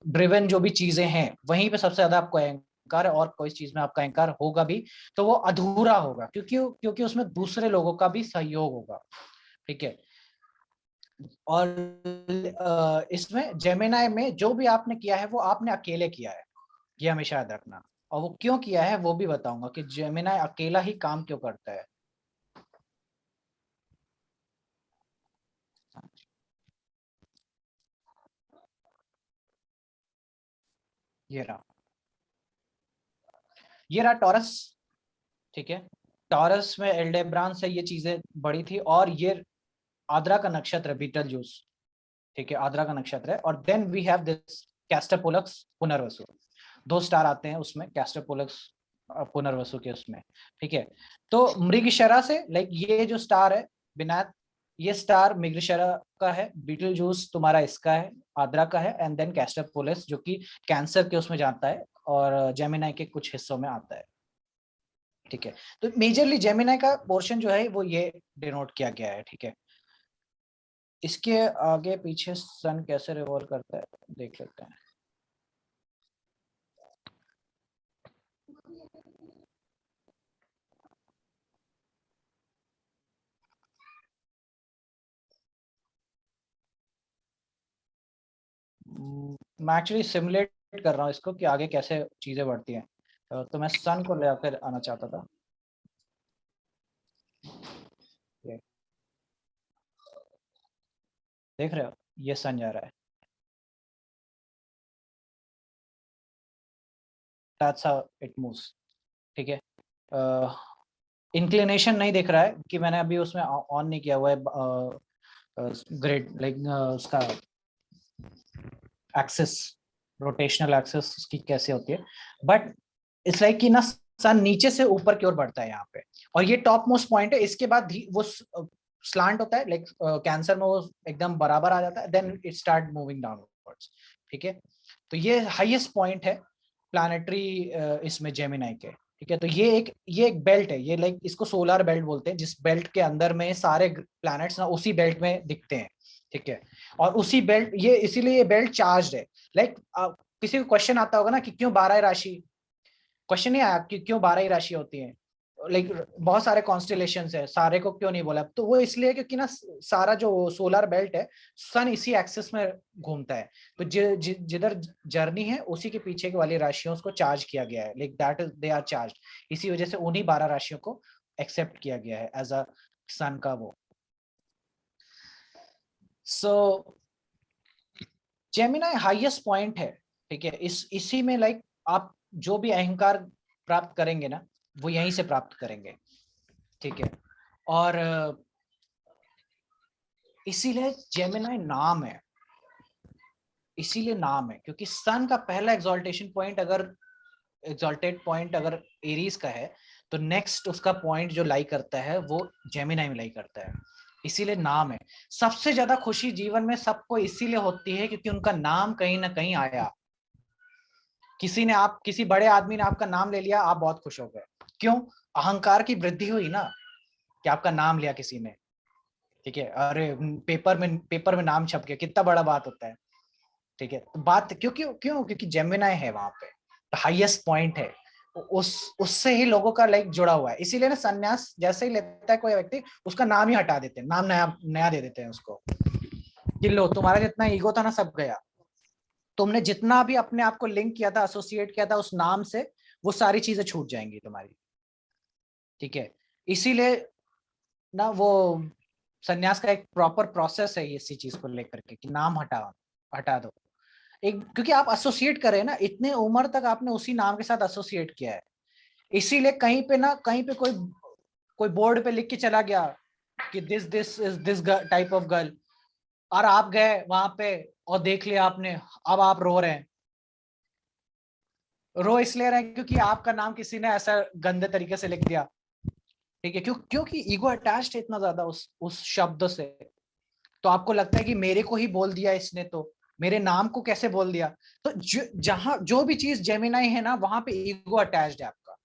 [SPEAKER 1] ड्रिवन जो भी चीजें हैं वहीं पे सबसे ज्यादा आपको अहंकार है, और कोई चीज में आपका अहंकार होगा भी तो वो अधूरा होगा, क्योंकि क्योंकि उसमें दूसरे लोगों का भी सहयोग होगा। ठीक है, और इसमें जेमिनाई में जो भी आपने किया है वो आपने अकेले किया है, ये हमेशा याद रखना। और वो क्यों किया है वो भी बताऊंगा कि जेमिनाई अकेला ही काम क्यों करता है। ये रहा, ये रहा टॉरस। ठीक है, टॉरस में एल्डेब्रान से ये चीजें बड़ी थी, और ये आद्रा का नक्षत्र बीटल जूस। ठीक है, आद्रा का नक्षत्र है। और then we have this Castor Pollux Punarvasu, दो स्टार आते हैं उसमें, कैस्टर पोलक्स पुनर्वसु के उसमें। ठीक है, तो मृगशरा से लाइक ये जो स्टार है विनायक, ये स्टार मृगशरा का है, बीटल जूस तुम्हारा इसका है, आद्रा का है, एंड देन कैस्टर पोलक्स जो कि कैंसर के उसमें जाता है और जेमिनाई के कुछ हिस्सों में आता है। ठीक है, तो मेजरली जेमिनाई का पोर्शन जो है वो ये डिनोट किया गया है। ठीक है, इसके आगे पीछे सन कैसे रिवॉल्व करता है देख लेते हैं। मैं एक्चुअली सिमुलेट कर रहा हूँ इसको कि आगे कैसे चीजें बढ़ती हैं। तो मैं सन को लेकर आना चाहता था। देख रहे हो, ये सन जा रहा है। That's how it moves, ठीक है। इंक्लिनेशन नहीं दिख रहा है कि मैंने अभी उसमें ऑन नहीं किया हुआ है ग्रिड, लाइक उसका एक्सिस, रोटेशनल एक्सिस उसकी कैसे होती है, बट इट्स लाइक कि ना सन नीचे से ऊपर की ओर बढ़ता है यहाँ पे, और ये टॉप मोस्ट पॉइंट है। इसके बाद वो स्लांट होता है, लाइक कैंसर में वो एकदम बराबर आ जाता है, then it start moving downwards, ठीक है। तो ये हाईएस्ट पॉइंट है प्लैनेटरी इसमें जेमिनी के, ठीक है। तो ये एक बेल्ट है, ये लाइक इसको सोलर बेल्ट बोलते हैं, जिस बेल्ट के अंदर में सारे प्लैनेट्स ना उसी बेल्ट में दिखते हैं, ठीक है। और उसी बेल्ट, ये इसीलिए ये बेल्ट चार्ज्ड है। लाइक किसी को क्वेश्चन आता होगा ना कि क्यों 12 राशि, क्वेश्चन नहीं आया कि क्यों 12 ही राशि होती है, लाइक बहुत सारे कॉन्स्टेलेशंस है, सारे को क्यों नहीं बोला, तो वो इसलिए क्योंकि ना सारा जो सोलर बेल्ट है, सन इसी एक्सिस में घूमता है। तो जिधर जर्नी है उसी के पीछे वाली राशियों को चार्ज किया गया है, like that is they are charged. इसी वजह से उन्हीं 12 राशियों को एक्सेप्ट किया गया है एज अ सन का वो। सो जेमिनी हाईएस्ट पॉइंट है, ठीक है। इसी में लाइक आप जो भी अहंकार प्राप्त करेंगे ना, वो यहीं से प्राप्त करेंगे, ठीक है। और इसीलिए जेमिनी नाम है, इसीलिए नाम है क्योंकि सन का पहला एक्सॉल्टेशन पॉइंट, अगर एक्सॉल्टेड पॉइंट अगर एरीज का है, तो नेक्स्ट उसका पॉइंट जो लाई करता है वो जेमिनी में लाई करता है, इसीलिए नाम है। सबसे ज्यादा खुशी जीवन में सबको इसीलिए होती है क्योंकि उनका नाम कहीं ना कहीं आया। किसी बड़े आदमी ने आपका नाम ले लिया, आप बहुत खुश हो गए, क्यों? अहंकार की वृद्धि हुई ना, कि आपका नाम लिया किसी ने, ठीक है। अरे पेपर में नाम छप गया, कितना बड़ा बात होता है, ठीक है। तो बात क्योंकि जेमिनी है वहां पे, हाईएस्ट पॉइंट है, उससे ही लोगों का लाइक जुड़ा हुआ है। इसीलिए ना संन्यास जैसे ही लेता है कोई व्यक्ति, उसका नाम ही हटा देते हैं, नाम नया दे देते हैं उसको, कि लो तुम्हारा जितना ईगो था ना सब गया, तुमने जितना भी अपने आप को लिंक किया था, एसोसिएट किया था उस नाम से, वो सारी चीजें छूट जाएंगी तुम्हारी, ठीक है। इसीलिए ना वो सन्यास का एक प्रॉपर प्रोसेस है इसी चीज को लेकर के, कि नाम हटा दो एक, क्योंकि आप एसोसिएट कर रहे हैं ना, इतने उम्र तक आपने उसी नाम के साथ एसोसिएट किया है। इसीलिए कहीं पे कोई बोर्ड पे लिख के चला गया कि this is this type of girl, और आप गए वहां पे और देख लिया आपने, अब आप रो रहे हैं। रो इसलिए रहे क्योंकि आपका नाम किसी ने ऐसा गंदे तरीके से लिख दिया, ठीक है। क्योंकि ईगो अटैच्ड है इतना ज्यादा उस शब्द से, तो आपको लगता है कि मेरे को ही बोल दिया इसने, तो मेरे नाम को कैसे बोल दिया। तो जहां जो भी चीज जेमिनी है ना, वहां पे ईगो अटैच्ड है आपका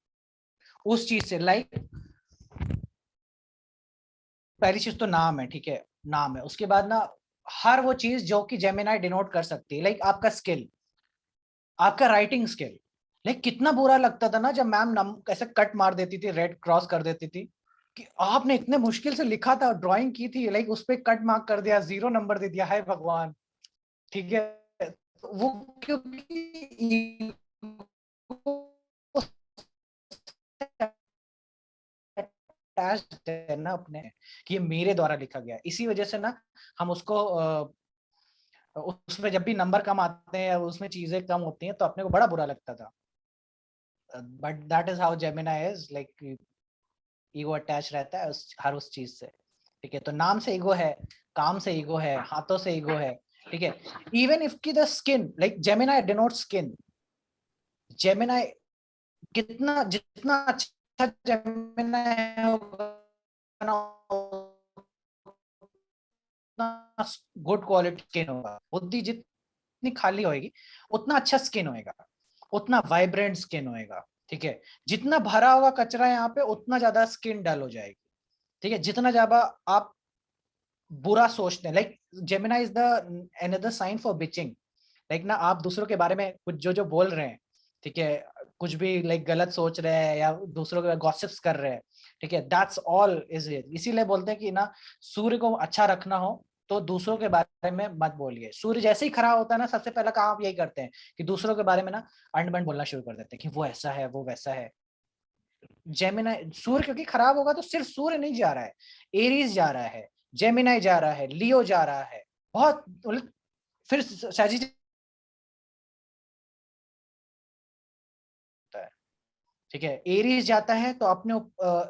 [SPEAKER 1] उस चीज से। लाइक पहली चीज तो नाम है, ठीक है, नाम है। उसके बाद ना हर वो चीज जो कि जेमिनी डिनोट कर सकती है, लाइक आपका स्किल, आपका राइटिंग स्किल। लाइक कितना बुरा लगता था ना जब मैम ऐसे कट मार देती थी, रेड क्रॉस कर देती थी, कि आपने इतने मुश्किल से लिखा था, ड्राइंग की थी, लाइक उस पर कट मार्क कर दिया, 0 नंबर दे दिया, हाय भगवान, ठीक है। वो क्योंकि है ना अपने, कि ये मेरे द्वारा लिखा गया, इसी वजह से ना हम उसको उसमें जब भी नंबर कम आते हैं या उसमें चीजें कम होती हैं तो अपने को बड़ा बुरा लगता था। But that is how Gemini is, like ego attach रहता है हर उस चीज से, ठीक है। तो नाम से ईगो है, काम से ईगो है, हाथों से ईगो है, ठीक है। इवन इफ की the skin, like Gemini denote skin, Gemini जितना अच्छा जेमिनी होगा, गुड क्वालिटी स्किन होगा। बुद्धि जितनी खाली होगी उतना अच्छा स्किन होएगा, उतना वाइब्रेंट स्किन होएगा, ठीक है। जितना भरा हुआ कचरा यहाँ पे, उतना ज्यादा स्किन डल हो जाएगी, ठीक है। जितना ज्यादा आप बुरा सोचते हैं, like Gemini is the another sign for bitching, like ना आप दूसरों के बारे में कुछ जो बोल रहे हैं, ठीक है, कुछ भी लाइक गलत सोच रहे हैं या दूसरों के गॉसिप्स कर रहे हैं, ठीक है, दैट्स ऑल इज इट। इसीलिए बोलते हैं कि ना सूर्य को अच्छा रखना हो तो दूसरों के बारे में मत बोलिए। सूर्य जैसे ही खड़ा होता है ना, सबसे पहला काम आप यही करते हैं कि दूसरों के बारे में ना अंड-बंड बोलना शुरू कर देते हैं कि वो ऐसा है, वो वैसा है। जेमिनाई, सूर्य क्योंकि खराब होगा तो सिर्फ सूर्य नहीं जा रहा है, एरीज जा रहा है, जेमिनाई जा रहा है, लियो जा रहा है, बहुत मतलब फिर सजिटेरियस होता है, ठीक है। एरीज जाता है तो अपने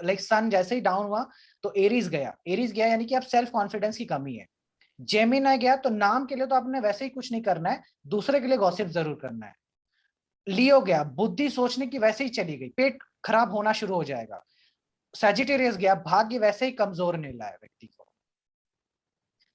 [SPEAKER 1] लाइक सन जैसे ही डाउन हुआ तो एरीज गया, एरीज गया यानी कि आप सेल्फ कॉन्फिडेंस की कमी है। जेमिनाई गया तो नाम के लिए तो आपने वैसे ही कुछ नहीं करना है, दूसरे के लिए गॉसिप जरूर करना है। लियो गया, बुद्धि सोचने की वैसे ही चली गई, पेट खराब होना शुरू हो जाएगा। सजिटेरियस गया, भाग्य वैसे ही कमजोर मिला है व्यक्ति को।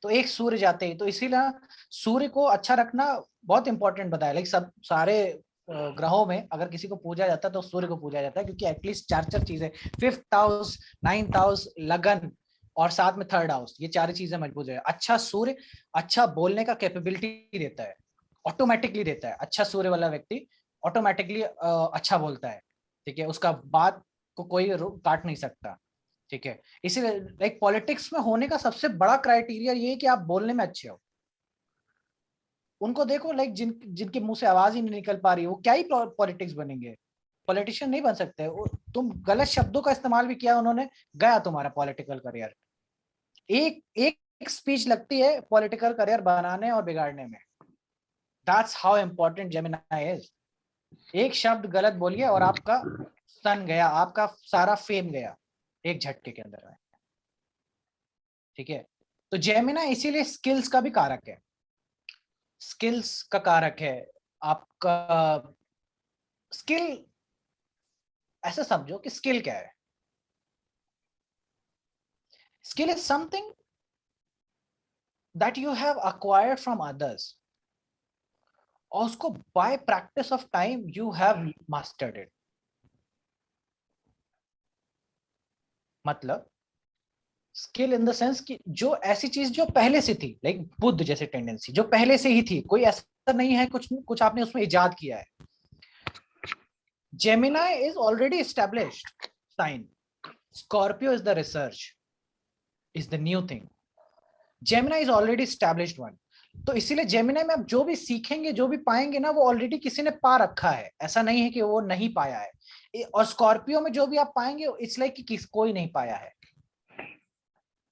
[SPEAKER 1] तो एक सूर्य जाते ही, तो इसीलिए सूर्य को अच्छा रखना बहुत इंपॉर्टेंट बताया। लाइक सब सारे ग्रहों में अगर किसी को पूजा जाता है तो सूर्य को पूजा जाता है, क्योंकि एटलीस्ट 4 चीजें, 5th हाउस, 9th हाउस, लगन और साथ में 3rd हाउस, ये 4 चीजें मजबूत है। अच्छा सूर्य अच्छा बोलने का कैपेबिलिटी देता है, ऑटोमेटिकली देता है। अच्छा सूर्य वाला व्यक्ति ऑटोमेटिकली अच्छा बोलता है, ठीक है, उसका बात को कोई काट नहीं सकता, ठीक है। इसीलिए लाइक पॉलिटिक्स में होने का सबसे बड़ा क्राइटेरिया ये है कि आप बोलने में अच्छे हो। उनको देखो, लाइक जिनके मुंह से आवाज ही नहीं निकल पा रही, वो क्या ही पॉलिटिक्स बनेंगे, पॉलिटिशियन नहीं बन सकते। तुम गलत शब्दों का इस्तेमाल भी किया उन्होंने, गया तुम्हारा पॉलिटिकल करियर। एक एक स्पीच लगती है पॉलिटिकल करियर बनाने और बिगाड़ने में। That's how important Gemini is. एक शब्द गलत बोलिए और आपका सन गया, आपका सारा फेम गया एक झटके के अंदर में, ठीक है। तो जेमिनी इसीलिए स्किल्स का भी कारक है, स्किल्स का कारक है। आपका स्किल, ऐसा समझो कि स्किल क्या है। Skill is something that you have acquired from others, और उसको bye practice of time you have mastered it. मतलब स्किल इन द सेंस कि जो ऐसी चीज जो पहले से थी, लाइक बुद्ध जैसे टेंडेंसी जो पहले से ही थी, कोई ऐसा नहीं है कुछ कुछ आपने उसमें इजाद किया है। Gemini is already established sign, Scorpio is the research, is the new thing. Gemini is already established one. तो इसीलिए जेमिनी में आप जो भी सीखेंगे, जो भी पाएंगे ना, वो ऑलरेडी किसी ने पा रखा है, ऐसा नहीं है कि वो नहीं पाया है। और स्कॉर्पियो में जो भी आप पाएंगे इसलिए कि कोई नहीं पाया है,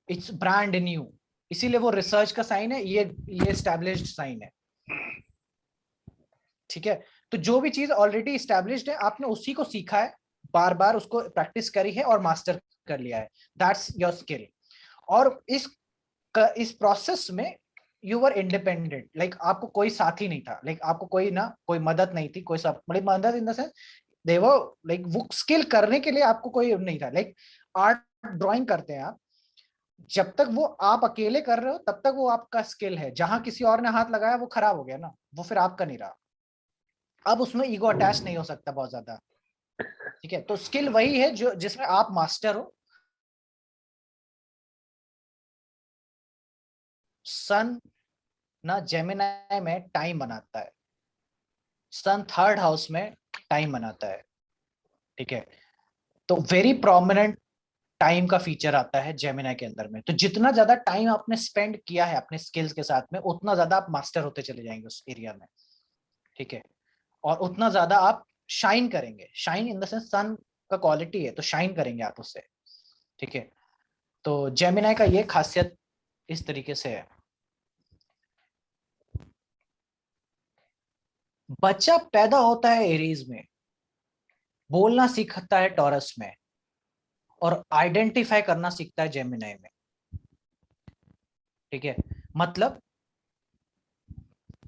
[SPEAKER 1] इट्स ब्रांड न्यू, इसीलिए वो रिसर्च का साइन है, ये एस्टैब्लिश्ड साइन है, ठीक है। तो जो भी चीज ऑलरेडी एस्टैब्लिश्ड है, आपने उसी को सीखा है, बार बार उसको प्रैक्टिस करी है और मास्टर कर लिया है, दैट्स योर स्किल। और इस प्रोसेस में यू वर इंडिपेंडेंट, लाइक आपको कोई साथी नहीं था, लाइक आपको कोई मदद नहीं थी, कोई सब मतलब मदद इन द सेंस दे वो, लाइक वो स्किल करने के लिए आपको कोई नहीं था। लाइक आर्ट ड्राइंग करते हैं आप, जब तक वो आप अकेले कर रहे हो तब तक वो आपका स्किल है, जहां किसी और ने हाथ लगाया वो खराब हो गया ना, वो फिर आपका नहीं रहा। अब उसमें ईगो अटैच नहीं हो सकता बहुत ज्यादा, ठीक है। तो स्किल वही है जो जिसमें आप मास्टर हो। सन ना जेमिनी में टाइम बनाता है, सन 3rd हाउस में टाइम बनाता है, ठीक है। तो वेरी प्रोमिनेंट टाइम का फीचर आता है जेमिनी के अंदर में। तो जितना ज्यादा टाइम आपने स्पेंड किया है अपने स्किल्स के साथ में, उतना ज्यादा आप मास्टर होते चले जाएंगे उस एरिया में, ठीक है। और उतना ज्यादा आप शाइन करेंगे, शाइन इन द सेंस सन का क्वालिटी है, तो शाइन करेंगे आप उससे, ठीक है। तो जेमिनी का ये खासियत इस तरीके से है। बच्चा पैदा होता है एरीज में, बोलना सीखता है टॉरस में, और आइडेंटिफाई करना सीखता है जेमिनी में, ठीक है। मतलब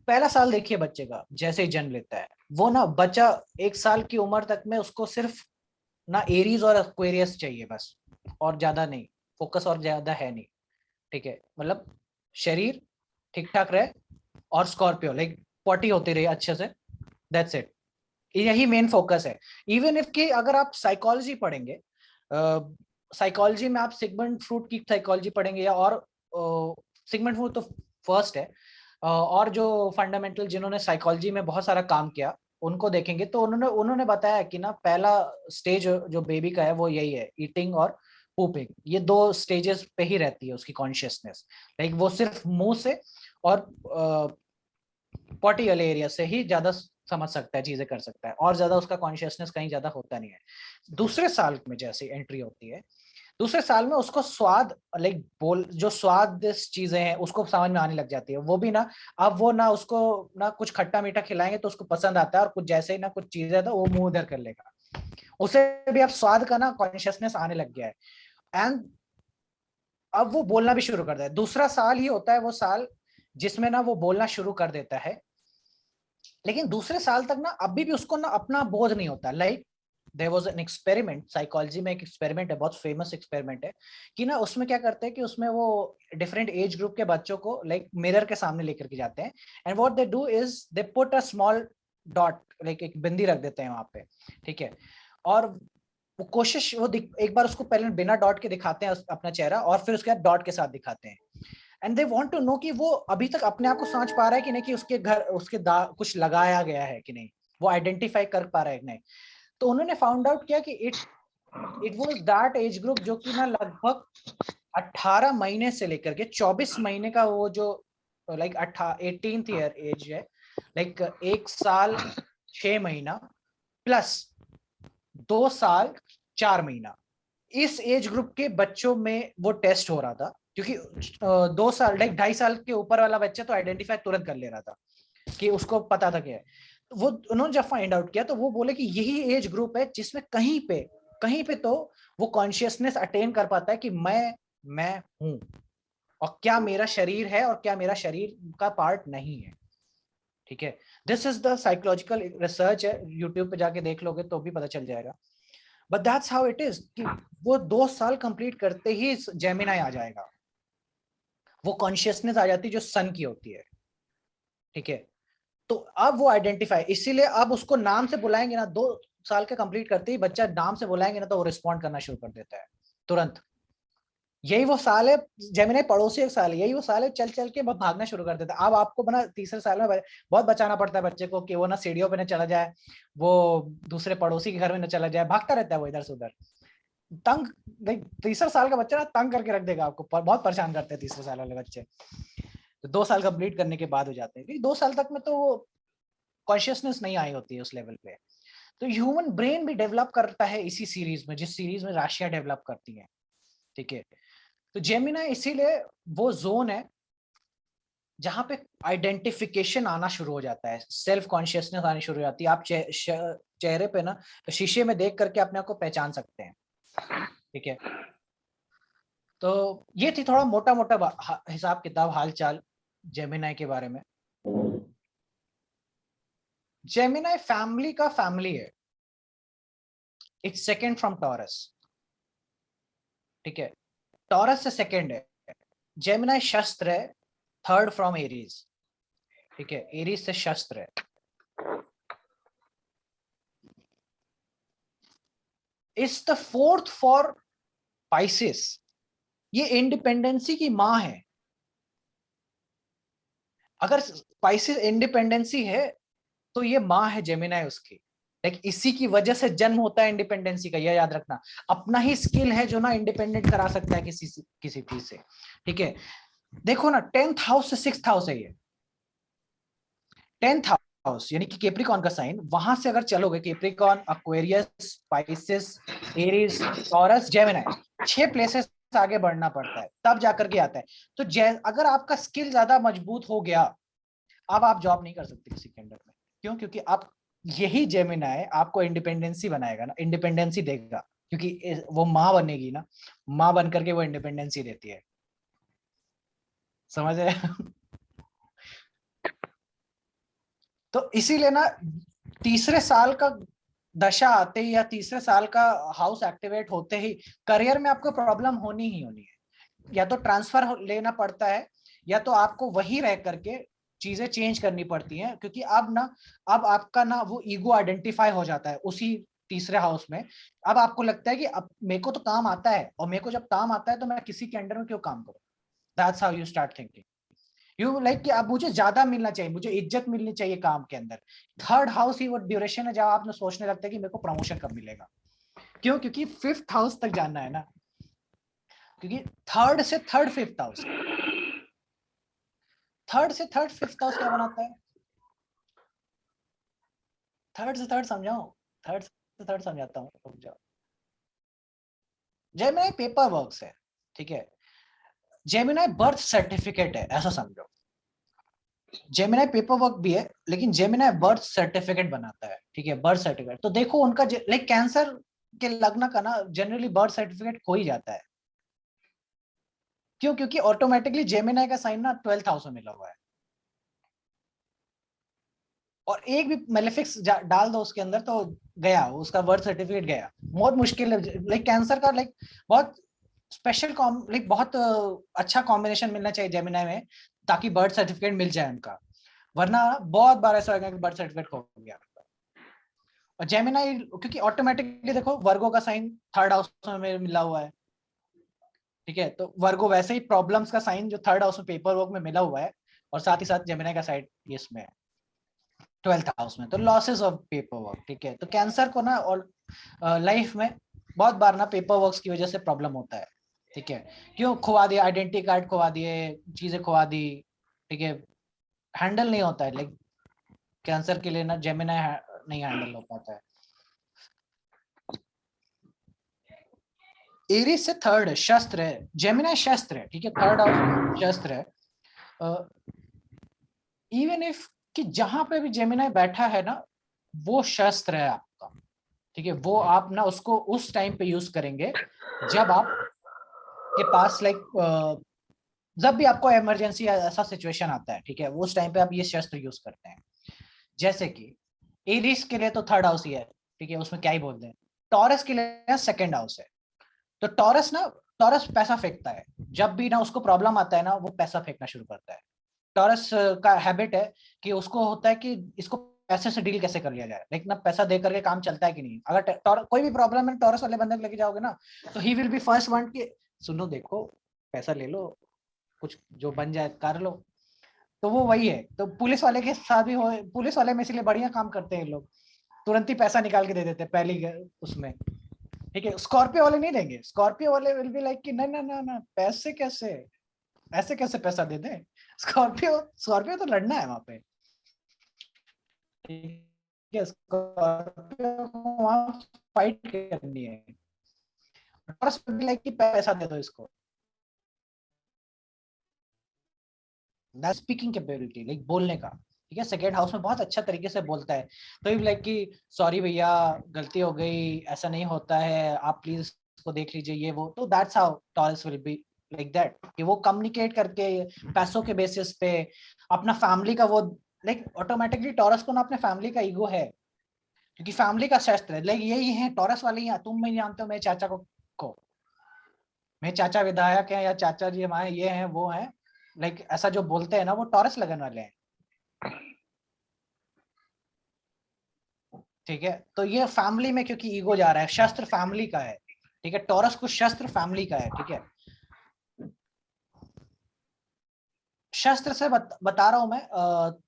[SPEAKER 1] पहला साल देखिए बच्चे का, जैसे ही जन्म लेता है वो ना बच्चा 1 साल की उम्र तक में उसको सिर्फ ना एरीज और एक्वेरियस चाहिए बस, और ज्यादा नहीं, फोकस और ज्यादा है नहीं, ठीक है। मतलब शरीर ठीक ठाक रहे और स्कॉर्पियो लाइक पॉटी होती रही अच्छे से, दैट्स इट, यही मेन फोकस है। इवन इफ कि अगर आप साइकोलॉजी पढ़ेंगे, साइकोलॉजी में आप सिगमंड फ्रूड की साइकोलॉजी पढ़ेंगे, या और सिगमंड फ्रूड तो फर्स्ट है, और जो फंडामेंटल जिन्होंने साइकोलॉजी में बहुत सारा काम किया उनको देखेंगे, तो उन्होंने बताया कि ना पहला स्टेज जो बेबी का है वो यही है, ईटिंग और pooping, ये दो स्टेजेस पे ही रहती है उसकी कॉन्शियसनेस। लाइक वो सिर्फ मुंह से और पॉटी वाले एरिया से ही ज्यादा समझ सकता है, चीजें कर सकता है, और ज्यादा उसका कॉन्शियसनेस कहीं ज्यादा होता नहीं है। दूसरे साल में जैसे एंट्री होती है, दूसरे साल में उसको स्वाद, लाइक बोल जो स्वादिष्ट चीजें हैं उसको समझ में आने लग जाती है। वो भी ना, अब वो ना उसको ना कुछ खट्टा मीठा खिलाएंगे तो उसको पसंद आता है, और कुछ जैसे ही ना कुछ चीजें तो वो मुंह उधर कर लेगा, उसे भी अब स्वाद का ना कॉन्शियसनेस आने लग गया है। एंड अब वो बोलना भी शुरू कर देता है। दूसरा साल ही होता है वो साल जिसमें ना वो बोलना शुरू कर देता है, लेकिन दूसरे साल तक ना अभी भी उसको ना अपना बोध नहीं होता। Like there was an experiment, psychology में एक एक्सपेरिमेंट है, बहुत फेमस एक्सपेरिमेंट है, कि ना उसमें क्या करते हैं कि उसमें वो डिफरेंट एज ग्रुप के बच्चों को लाइक मिरर के सामने लेकर के जाते हैं, and what they do is they put a small dot, like एक बिंदी रख देते हैं वहां पे, ठीक है, और वो कोशिश वो एक बार उसको पहले बिना डॉट के दिखाते हैं अपना चेहरा, और फिर उसके बाद डॉट के साथ दिखाते हैं, and they want to know कि वो अभी तक अपने आप को समझ पा रहा है कि नहीं, कि उसके घर उसके कुछ लगाया गया है कि नहीं, वो आइडेंटिफाई कर पा रहा है कि नहीं। तो उन्होंने फाउंड आउट किया कि it was that age group जो कि ना लगभग 18 महीने से लेकर के 24 महीने का, वो जो लाइक 18th ईयर एज है, लाइक 1 साल 6 महीना प्लस 2 साल 4 महीना, इस एज ग्रुप के बच्चों में वो टेस्ट हो रहा था। क्योंकि 2 साल लाइक 2.5 साल के ऊपर वाला बच्चा तो आइडेंटिफाई तुरंत कर ले रहा था कि उसको पता था क्या है। वो उन्होंने जब फाइंड आउट किया तो वो बोले कि यही एज ग्रुप है जिसमें कहीं पे तो वो कॉन्शियसनेस अटेन कर पाता है कि मैं हूं, और क्या मेरा शरीर है और क्या मेरा शरीर का पार्ट नहीं है, ठीक है। This is the psychological research है, यूट्यूब पे जाके देख लोगे तो भी पता चल जाएगा। But that's how it is कि वो 2 साल कंप्लीट करते ही जेमिनाई आ जाएगा, वो कॉन्शियसनेस आ जाती है जो सन की होती है, ठीक है। तो अब वो आइडेंटिफाई, इसीलिए अब उसको नाम से बुलाएंगे ना, 2 साल का कंप्लीट करते ही बच्चा नाम से बुलाएंगे ना तो वो रिस्पॉन्ड करना शुरू कर देता है तुरंत। यही वो साल है, जेमिनी पड़ोसी एक साल है, यही वो साल है चल चल के बहुत भागना शुरू कर देता है। अब आपको बना तीसरे साल में बहुत बचाना पड़ता है बच्चे को कि वो ना सीढ़ियों पे न चला जाए, वो दूसरे पड़ोसी के घर में न चला जाए, भागता रहता है वो इधर से उधर। तंग, तीसरे साल का बच्चा ना तंग करके रख देगा आपको, बहुत परेशान करते हैं तीसरे साल वाले बच्चे। तो 2 साल कंप्लीट करने के बाद हो जाते हैं, 2 साल तक में तो कॉन्शियसनेस नहीं आई होती है उस लेवल पे। तो ह्यूमन ब्रेन भी डेवलप करता है इसी सीरीज में, जिस सीरीज में राशियां डेवलप करती हैं, ठीक है। तो जेमिनी इसीलिए वो जोन है जहां पे आइडेंटिफिकेशन आना शुरू हो जाता है, सेल्फ कॉन्शियसनेस आनी शुरू हो जाती है। आप चेहरे पे ना शीशे में देख करके अपने आप को पहचान सकते हैं, ठीक है। तो ये थी थोड़ा मोटा मोटा हिसाब किताब हालचाल जेमिनी के बारे में। जेमिनी फैमिली का फैमिली है, इट्स सेकंड फ्रॉम टॉरस, ठीक है। टॉरस से सेकंड है। जेमिनी शस्त्र है, थर्ड फ्रॉम एरीज, ठीक है। एरीज से शस्त्र है। It's the fourth for Pisces, ये इंडिपेंडेंसी की मां है। अगर पाइसेस इंडिपेंडेंसी है तो ये मां है जेमिनी उसकी, लाइक इसी की वजह से जन्म होता है इंडिपेंडेंसी का, यह याद रखना। अपना ही स्किल है जो ना इंडिपेंडेंट करा सकता है किसी चीज से, ठीक है। देखो ना 10th हाउस से 6th हाउस है ये, 10th हाउस यानी कि कैप्रिकॉन का साइन, वहां से अगर चलोगे Capricorn, Aquarius, Pisces, Aries, taurus, Gemini, 6 places आगे बढ़ना पड़ता है तब जाकर के आता है। तो अगर आपका स्किल ज्यादा मजबूत हो गया, अब आप जॉब नहीं कर सकते किसी के अंडर में। क्यों? क्योंकि आप यही जेमिनी आपको इंडिपेंडेंसी बनाएगा ना, इंडिपेंडेंसी देगा, क्योंकि वो माँ बनेगी ना, माँ बन करके वो इंडिपेंडेंसी देती है, समझ रहे? तो इसीलिए ना तीसरे साल का दशा आते ही या तीसरे साल का हाउस एक्टिवेट होते ही करियर में आपको प्रॉब्लम होनी ही होनी है। या तो ट्रांसफर लेना पड़ता है, या तो आपको वही रह करके चीजें चेंज करनी पड़ती हैं, क्योंकि अब आपका ना वो ईगो आइडेंटिफाई हो जाता है उसी तीसरे हाउस में। अब आपको लगता है कि अब मेरे को तो काम आता है, और मेरे को जब काम आता है तो मैं किसी के अंडर में क्यों काम करूं। That's how you start thinking, you like कि अब मुझे ज्यादा मिलना चाहिए, मुझे इज्जत मिलनी चाहिए काम के अंदर। थर्ड हाउस ही वो ड्यूरेशन है जब आप सोचने लगते हैं कि मेरे को प्रमोशन कब मिलेगा। क्यों? क्योंकि 5th हाउस तक जाना है ना, क्योंकि थर्ड से थर्ड फिफ्थ हाउस, थर्ड से थर्ड फिफ्थ हाउस क्या बनाता है? थर्ड से थर्ड समझाओ, थर्ड से थर्ड समझाता हूँ, रुक जाओ। जेमिनी पेपर वर्क है, ठीक है, जेमिनी बर्थ सर्टिफिकेट है, ऐसा समझो। जेमिनी पेपर वर्क भी है, लेकिन जेमिनी बर्थ सर्टिफिकेट बनाता है, ठीक है, बर्थ सर्टिफिकेट। तो देखो उनका लाइक कैंसर के लग्न का ना जनरली बर्थ सर्टिफिकेट खो ही जाता है। क्यों? क्योंकि ऑटोमेटिकली जेमिनी का साइन ना 12th हाउस में मिला हुआ है, और एक भी मेलेफिक्स डाल दो उसके अंदर तो गया, उसका बर्थ सर्टिफिकेट गया। बहुत मुश्किल है, लाइक कैंसर का लाइक बहुत स्पेशल लाइक बहुत अच्छा कॉम्बिनेशन मिलना चाहिए जेमिनी में, ताकि बर्थ सर्टिफिकेट मिल जाए उनका, वरना बहुत बार ऐसा होगा कि बर्थ सर्टिफिकेट खो गया। और जेमिनी क्योंकि ऑटोमेटिकली देखो वर्गो का साइन थर्ड हाउस में मिला हुआ है, ठीक है, तो वर्गो वैसे ही प्रॉब्लम्स का साइन जो थर्ड हाउस में पेपर वर्क में मिला हुआ है, और साथ ही साथ जेमिनी का साइड इसमें है 12th हाउस में, तो लॉसेस ऑफ पेपर वर्क, ठीक है। तो कैंसर को ना और लाइफ में बहुत बार ना पेपर वर्क की वजह से प्रॉब्लम होता है, ठीक है। क्यों खुआ दिया, आइडेंटिटी कार्ड खुआ दिए, चीजें खुआ दी, ठीक है, हैंडल नहीं होता है, लाइक कैंसर के लिए ना जेमिनी नहीं हैंडल हो पाता है। एरीज से थर्ड है, शस्त्र है, जेमिनी शस्त्र है, ठीक है, थर्ड हाउस शस्त्र है। इवन इफ कि जहां पे भी जेमिनी बैठा है ना, वो शस्त्र है आपका, ठीक है, वो आप ना उसको उस टाइम पे यूज करेंगे जब आप के पास लाइक जब भी आपको इमरजेंसी ऐसा सिचुएशन आता है, ठीक है, वो उस टाइम पे आप ये शस्त्र यूज करते हैं। जैसे कि एरीज के लिए तो थर्ड हाउस ही है, ठीक है, उसमें क्या ही बोलते हैं। टॉरस के लिए सेकंड हाउस है। तो टॉरस पैसा फेंकता है, जब भी ना उसको प्रॉब्लम आता है ना, वो पैसा फेंकना शुरू करता है। टॉरस का हैबिट है कि उसको होता है कि इसको पैसे से डील कैसे कर लिया जाए, लेकिन ना पैसा दे करके काम चलता है कि नहीं। अगर कोई भी प्रॉब्लम है टॉरस वाले बंदे को लेके जाओगे ना, तो he will be first one कि सुनो देखो पैसा ले लो, कुछ जो बन जाए कर लो। तो वो वही है। तो पुलिस वाले के साथ भी हो, पुलिस वाले में इसलिए बढ़िया काम करते हैं लोग, तुरंत ही पैसा निकाल के दे देते हैं पहली उसमें, ठीक है। स्कॉर्पियो वाले नहीं देंगे, स्कॉर्पियो वाले विल बी लाइक कि ना ना ना ना, पैसे कैसे, ऐसे कैसे पैसा दे दें। स्कॉर्पियो स्कॉर्पियो तो लड़ना है वहां पे, ठीक है, स्कॉर्पियो को वहां फाइट करनी है। टॉरस विल बी लाइक कि पैसा दे दो इसको। दैट स्पीकिंग कैपेबिलिटी, लाइक बोलने का, ठीक है, सेकेंड हाउस में बहुत अच्छा तरीके से बोलता है। तो लाइक कि सॉरी भैया गलती हो गई, ऐसा नहीं होता है, आप प्लीज इसको देख लीजिए, ये वो। तो that's how taurus will be like that, कि वो कम्युनिकेट करके पैसों के बेसिस पे अपना फैमिली का वो लाइक ऑटोमेटिकली टॉरस को ना अपने फैमिली का ईगो है, क्योंकि फैमिली का शास्त्र है, लाइक यही है टॉरस वाले ही। तुम नहीं जानते हो मेरे चाचा को मेरे चाचा विधायक हैं, या चाचा जी हमारे ये हैं वो हैं, लाइक ऐसा जो बोलते हैं ना, वो टॉरस लगन वाले हैं, ठीक है। तो ये फैमिली में क्योंकि ईगो जा रहा है, शस्त्र फैमिली का है, ठीक है, टॉरस को शस्त्र फैमिली का है, ठीक है। शस्त्र से बता रहा हूं मैं,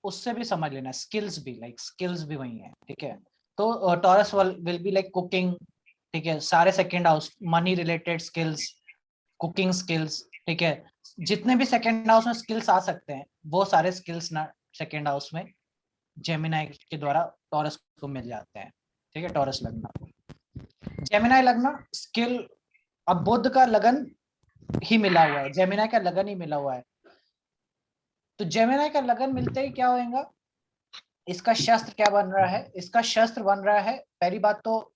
[SPEAKER 1] उससे भी समझ लेना, स्किल्स भी, लाइक स्किल्स भी वही है, ठीक है। तो taurus will be like cooking, ठीक है, सारे second house money related skills, cooking skills, ठीक है, जितने भी सेकंड हाउस में स्किल्स आ सकते हैं वो सारे स्किल्स ना सेकंड हाउस में जेमिनी के द्वारा टॉरस को मिल जाते हैं, ठीक है। टॉरस लगना, जेमिनी लगना स्किल, अब बुध का लगन ही मिला हुआ है, जेमिनी का लगन ही मिला हुआ है। तो जेमिनी का लगन मिलते ही क्या होगा, इसका शस्त्र क्या बन रहा है, इसका शस्त्र बन रहा है, पहली बात तो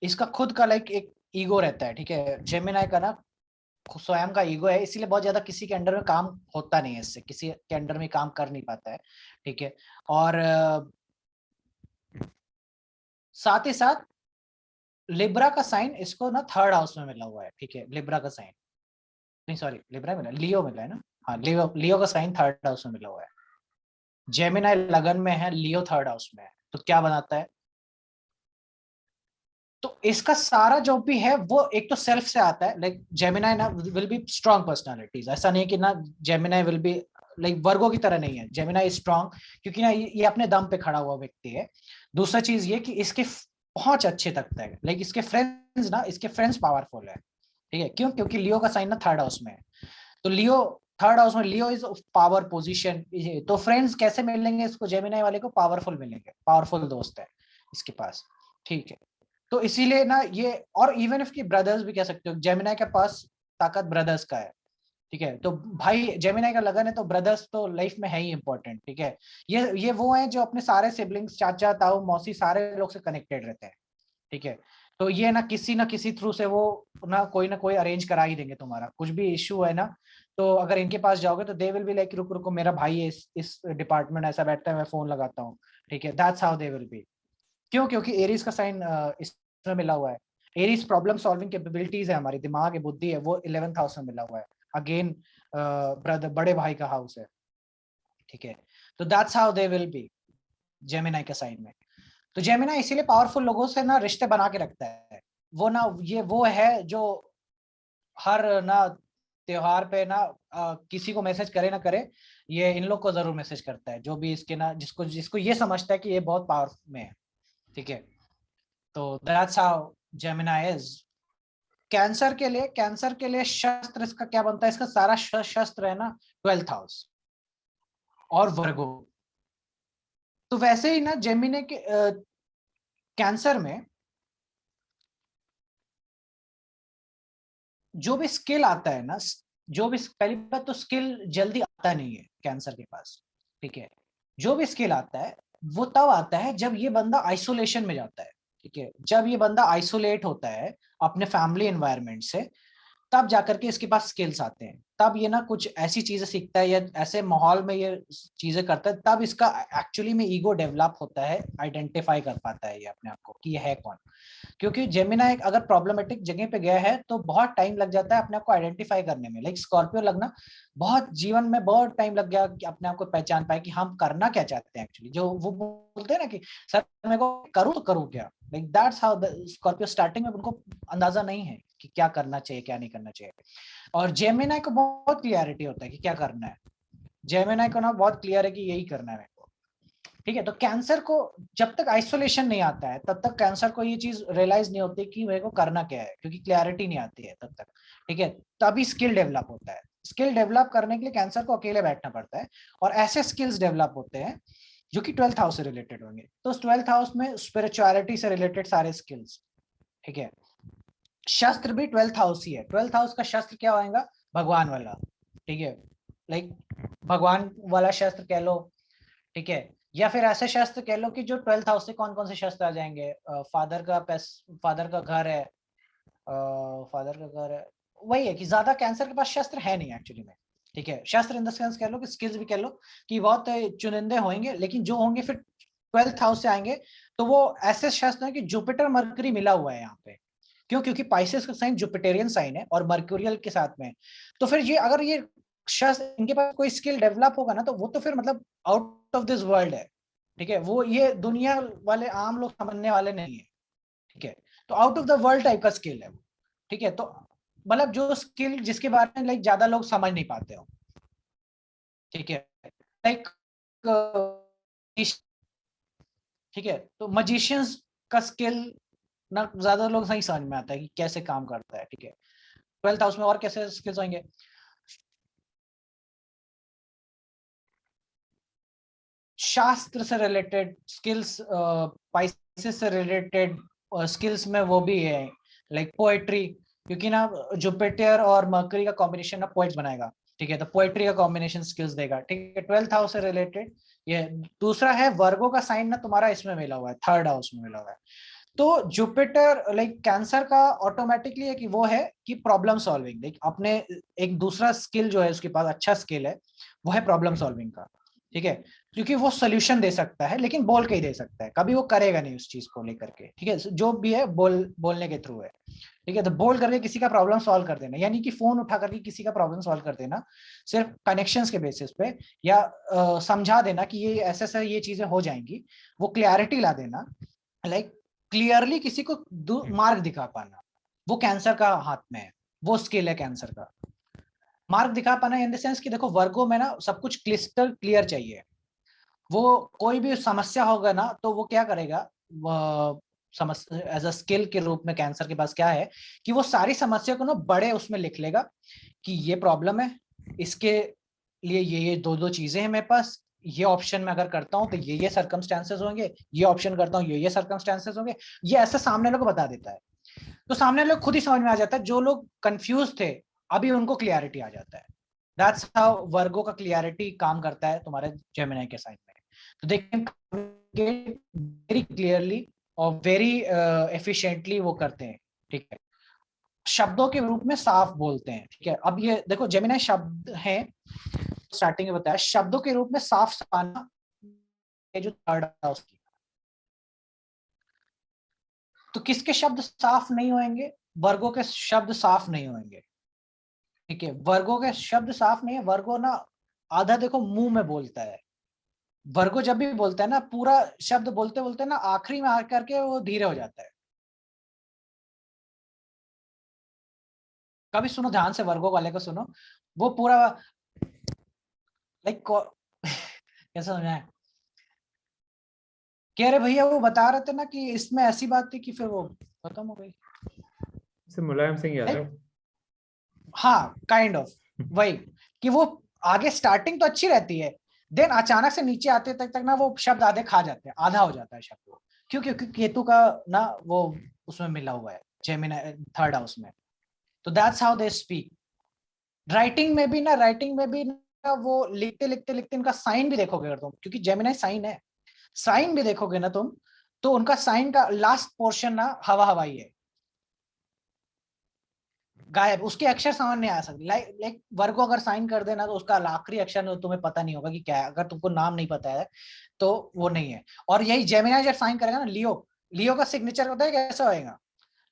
[SPEAKER 1] इसका खुद का लाइक एक ईगो रहता है, ठीक है। जेमिनी का ना स्वयं का ईगो है, इसीलिए बहुत ज्यादा किसी के अंडर में काम होता नहीं है, इससे किसी के अंडर में काम कर नहीं पाता है, ठीक है। और साथ ही साथ लिब्रा का साइन इसको ना थर्ड हाउस में मिला हुआ है, ठीक है, लिब्रा का साइन नहीं, सॉरी लिब्रा मिला, लियो मिला है ना, हाँ, लियो का साइन थर्ड हाउस में मिला हुआ है। जेमिनी लगन में है, लियो थर्ड हाउस में है, तो क्या बनाता है, तो इसका सारा जो भी है वो एक तो सेल्फ से आता है, लाइक जेमिनी ना विल बी स्ट्रॉन्ग पर्सनालिटीज, ऐसा नहीं कि ना जेमिनी विल बी लाइक वर्गो की तरह नहीं है, जेमिनी इज स्ट्रॉन्ग, क्योंकि ना ये अपने दम पे खड़ा हुआ व्यक्ति है। दूसरा चीज ये कि इसके पहुंच अच्छे तक है, लाइक इसके फ्रेंड्स पावरफुल है, ठीक है, क्यों? क्योंकि लियो का साइन ना थर्ड हाउस में है, तो लियो थर्ड हाउस में, लियो इज पावर पोजीशन। तो फ्रेंड्स कैसे मिलेंगे इसको? जेमिनाई वाले को पावरफुल मिलेंगे, पावरफुल दोस्त है इसके पास, ठीक है। तो इसीलिए ना ये, और इवन इफ की ब्रदर्स भी कह सकते हो, जेमिनाई के पास ताकत ब्रदर्स का है, ठीक है। तो भाई जेमिनाई का लगन है, तो ब्रदर्स तो लाइफ में है ही इंपॉर्टेंट, ठीक है। ये वो हैं जो अपने सारे सिबलिंग्स, चाचा ताऊ मौसी, सारे लोग से कनेक्टेड रहते हैं, ठीक है। तो ये ना किसी थ्रू से वो ना कोई अरेंज करा ही देंगे तुम्हारा कुछ भी इशू है ना। तो अगर इनके पास जाओगे तो दे विल बी लाइक, रुको रुको मेरा भाई है इस डिपार्टमेंट ऐसा बैठता है, मैं फोन लगाता हूँ, ठीक है। That's how they will be. क्यों? क्योंकि एरीज का साइन इसमें मिला हुआ है। एरीज प्रॉब्लम सॉल्विंग कैपेबिलिटीज है, हमारी दिमाग है, बुद्धि है, वो 11th हाउस में मिला हुआ है। अगेन ब्रदर, बड़े भाई का हाउस है, ठीक है। तो that's how they will be Gemini के साइन में। तो जेमिनाई इसीलिए पावरफुल लोगों से ना रिश्ते बना के रखता है। वो ना, ये वो है जो हर ना त्योहार पे ना किसी को मैसेज करे ना करे, ये इन लोग को जरूर मैसेज करता है, जो भी इसके ना, जिसको जिसको ये समझता है कि ये बहुत पावर में है, ठीक है। तो that's how Gemini is. Cancer के लिए शस्त्र इसका क्या बनता है? इसका सारा शस्त्र है ना 12th हाउस और वर्गो। तो वैसे ही ना जेमिनी के कैंसर में जो भी स्किल आता है ना, जो भी, पहली बात तो स्किल जल्दी आता नहीं है कैंसर के पास, ठीक है। जो भी स्किल आता है वो तब आता है जब ये बंदा आइसोलेशन में जाता है, ठीक है। जब ये बंदा आइसोलेट होता है अपने फैमिली एनवायरनमेंट से, तब जाकर के इसके पास स्किल्स आते हैं। तब ये ना कुछ ऐसी चीजें सीखता है या ऐसे माहौल में ये चीजें करता है, तब इसका एक्चुअली में ईगो डेवलप होता है, आइडेंटिफाई कर पाता है ये अपने आप को कि ये है कौन। क्योंकि जेमिनाई अगर प्रॉब्लमेटिक जगह पे गया है तो बहुत टाइम लग जाता है अपने आप को आइडेंटिफाई करने में। लाइक स्कॉर्पियो लगना, बहुत जीवन में बहुत टाइम लग गया कि अपने आप को पहचान पाए कि हम करना क्या चाहते हैं एक्चुअली। जो वो बोलते हैं ना कि सर मेरे को करूँ तो करूँ क्या, like that's how Scorpio starting में उनको अंदाजा नहीं है कि क्या करना चाहिए क्या नहीं करना चाहिए। और जेमिनाई को बहुत क्लियरिटी होता है कि क्या करना है। जेमिनाई को ना बहुत क्लियर है कि यही करना है मेरे को, ठीक है। तो कैंसर को जब तक आइसोलेशन नहीं आता है तब तक कैंसर को ये चीज रियलाइज नहीं होती कि मेरे को करना क्या है, क्योंकि क्लैरिटी नहीं आती है तब तक, ठीक है। तभी स्किल डेवलप होता है। स्किल डेवलप करने के लिए कैंसर को अकेले बैठना पड़ता है, और ऐसे स्किल्स डेवलप होते हैं जो कि 12th हाउस से रिलेटेड होंगे। तो 12th हाउस में स्पिरिचुअलिटी से रिलेटेड सारे स्किल्स, ठीक है। शस्त्र भी 12th हाउस ही है। 12th हाउस का शस्त्र क्या होगा? भगवान वाला, ठीक है। लाइक भगवान वाला शस्त्र कह लो, ठीक है। या फिर ऐसे शस्त्र कह लो कि जो 12th हाउस से कौन कौन से शस्त्र आ जाएंगे? फादर का घर है, फादर का घर है। वही है कि ज्यादा कैंसर के पास शस्त्र है नहीं एक्चुअली में, ठीक है। शस्त्र इन द सेंस कह लो कि स्किल्स भी कह लो कि बहुत चुनिंदे होंगे, लेकिन जो होंगे फिर 12th हाउस से आएंगे। तो वो ऐसे शस्त्र हैं कि जुपिटर मरकरी मिला हुआ है यहाँ पे। क्यों? क्योंकि पाइसेस का साइन जुपिटेरियन साइन है और मर्क्यूरियल के साथ में। तो फिर ये अगर ये शस्त्र इनके पास कोई स्किल डेवलप होगा ना, तो वो तो फिर मतलब आउट ऑफ दिस वर्ल्ड है, ठीक है। वो ये दुनिया वाले आम लोग समझने वाले नहीं है, ठीक है। तो out of the world type का स्किल है वो, ठीक है। तो मतलब जो स्किल जिसके बारे में लाइक ज्यादा लोग समझ नहीं पाते हो, ठीक है। लाइक ठीक है। तो मजिशियंस का स्किल ना ज्यादा लोग सही समझ में आता है कि कैसे काम करता है, ठीक है। 12th हाउस में और कैसे स्किल्स होंगे? शास्त्र से रिलेटेड स्किल्स, पाइसेस से रिलेटेड स्किल्स में वो भी है, लाइक पोएट्री। क्योंकि ना जुपिटर और मर्करी का कॉम्बिनेशन ना पोएट्स बनाएगा, ठीक है। तो पोएट्री का कॉम्बिनेशन स्किल्स देगा, ठीक है। 12th हाउस से रिलेटेड ये। दूसरा है वर्गो का साइन ना तुम्हारा इसमें मिला हुआ है, 3rd हाउस में मिला हुआ है। तो जुपिटर लाइक कैंसर का ऑटोमेटिकली है कि वो है कि प्रॉब्लम सॉल्विंग, लाइक अपने एक दूसरा स्किल जो है उसके पास अच्छा स्किल है, वो है प्रॉब्लम सॉल्विंग का, ठीक है। क्योंकि वो सोल्यूशन दे सकता है, लेकिन बोल के ही दे सकता है, कभी वो करेगा नहीं उस चीज को लेकर के, ठीक है। जो भी है बोलने के थ्रू है, ठीक है। तो बोल करके किसी का प्रॉब्लम सॉल्व कर देना, यानी कि फोन उठा करके किसी का प्रॉब्लम सॉल्व कर देना सिर्फ कनेक्शंस के बेसिस पे, या समझा देना कि ये ऐसे ऐसे ये चीजें हो जाएंगी, वो क्लियरिटी ला देना, लाइक क्लियरली किसी को मार्ग दिखा पाना, वो कैंसर का हाथ में है, वो स्किल है कैंसर का। मार्ग दिखा पाना इन द सेंस कि देखो वर्गो में ना सब कुछ क्लिस्टर क्लियर चाहिए। वो कोई भी समस्या होगा ना तो वो क्या करेगा, समस्या एज अ स्किल के रूप में कैंसर के पास क्या है कि वो सारी समस्या को ना बड़े उसमें लिख लेगा कि ये प्रॉब्लम है, इसके लिए ये दो दो चीजें हैं मेरे पास, ये ऑप्शन में अगर करता हूँ तो ये सर्कमस्टेंसेस होंगे, ये ऑप्शन करता हूँ ये सर्कमस्टेंसेस होंगे, ये ऐसे सामने वाले को बता देता है। तो सामने वाले को खुद ही समझ में आ जाता है, जो लोग कंफ्यूज थे अभी उनको क्लियरिटी आ जाता है। दैट्स हाउ वर्गो का क्लियरिटी काम करता है तुम्हारे जेमिनी के साइन में। तो they can communicate very clearly और वेरी एफिशिएंटली वो करते हैं, ठीक है, शब्दों के रूप में साफ बोलते हैं, ठीक है। अब ये देखो जेमिनी शब्द है, स्टार्टिंग में बताया शब्दों के रूप में साफ साना, जो थर्ड हाउस की, तो किसके शब्द साफ नहीं होंगे? वर्गों के शब्द साफ नहीं होंगे, ठीक है। वर्गों के शब्द साफ नहीं है। वर्गो ना आधा देखो मुंह में बोलता है, वर्गो जब भी बोलता है ना पूरा शब्द बोलते बोलते ना आखिरी में आकर के वो धीरे हो जाता है। कभी सुनो ध्यान से, वर्गो वाले को सुनो, वो पूरा लाइक कैसा समझा है, कह रहे भैया वो बता रहे थे ना कि इसमें ऐसी बात थी कि फिर वो खत्म हो गई।
[SPEAKER 4] मुलायम सिंह यादव।
[SPEAKER 1] हाँ काइंड ऑफ वही, कि वो आगे स्टार्टिंग तो अच्छी रहती है, देन अचानक से नीचे आते तक ना वो शब्द आधे खा जाते हैं, आधा हो जाता है शब्द। क्यों? क्योंकि केतु का ना वो उसमें मिला हुआ है जेमिनी थर्ड हाउस में। तो that's how they speak. Writing में भी ना वो लिखते लिखते लिखते इनका साइन भी देखोगे अगर तुम, क्योंकि जेमिनी साइन है, साइन भी देखोगे ना तुम, तो उनका साइन का लास्ट पोर्शन ना हवा हवाई है, गायब, उसके अक्षर समझ नहीं आ सकते। लाइक वर्गो अगर साइन कर देना तो उसका आखिरी अक्षर तुम्हें पता नहीं होगा कि क्या है, अगर तुमको नाम नहीं पता है तो वो नहीं है। और यही जेमिनी जब साइन करेगा ना, लियो, लियो का सिग्नेचर होता है कैसा होएगा?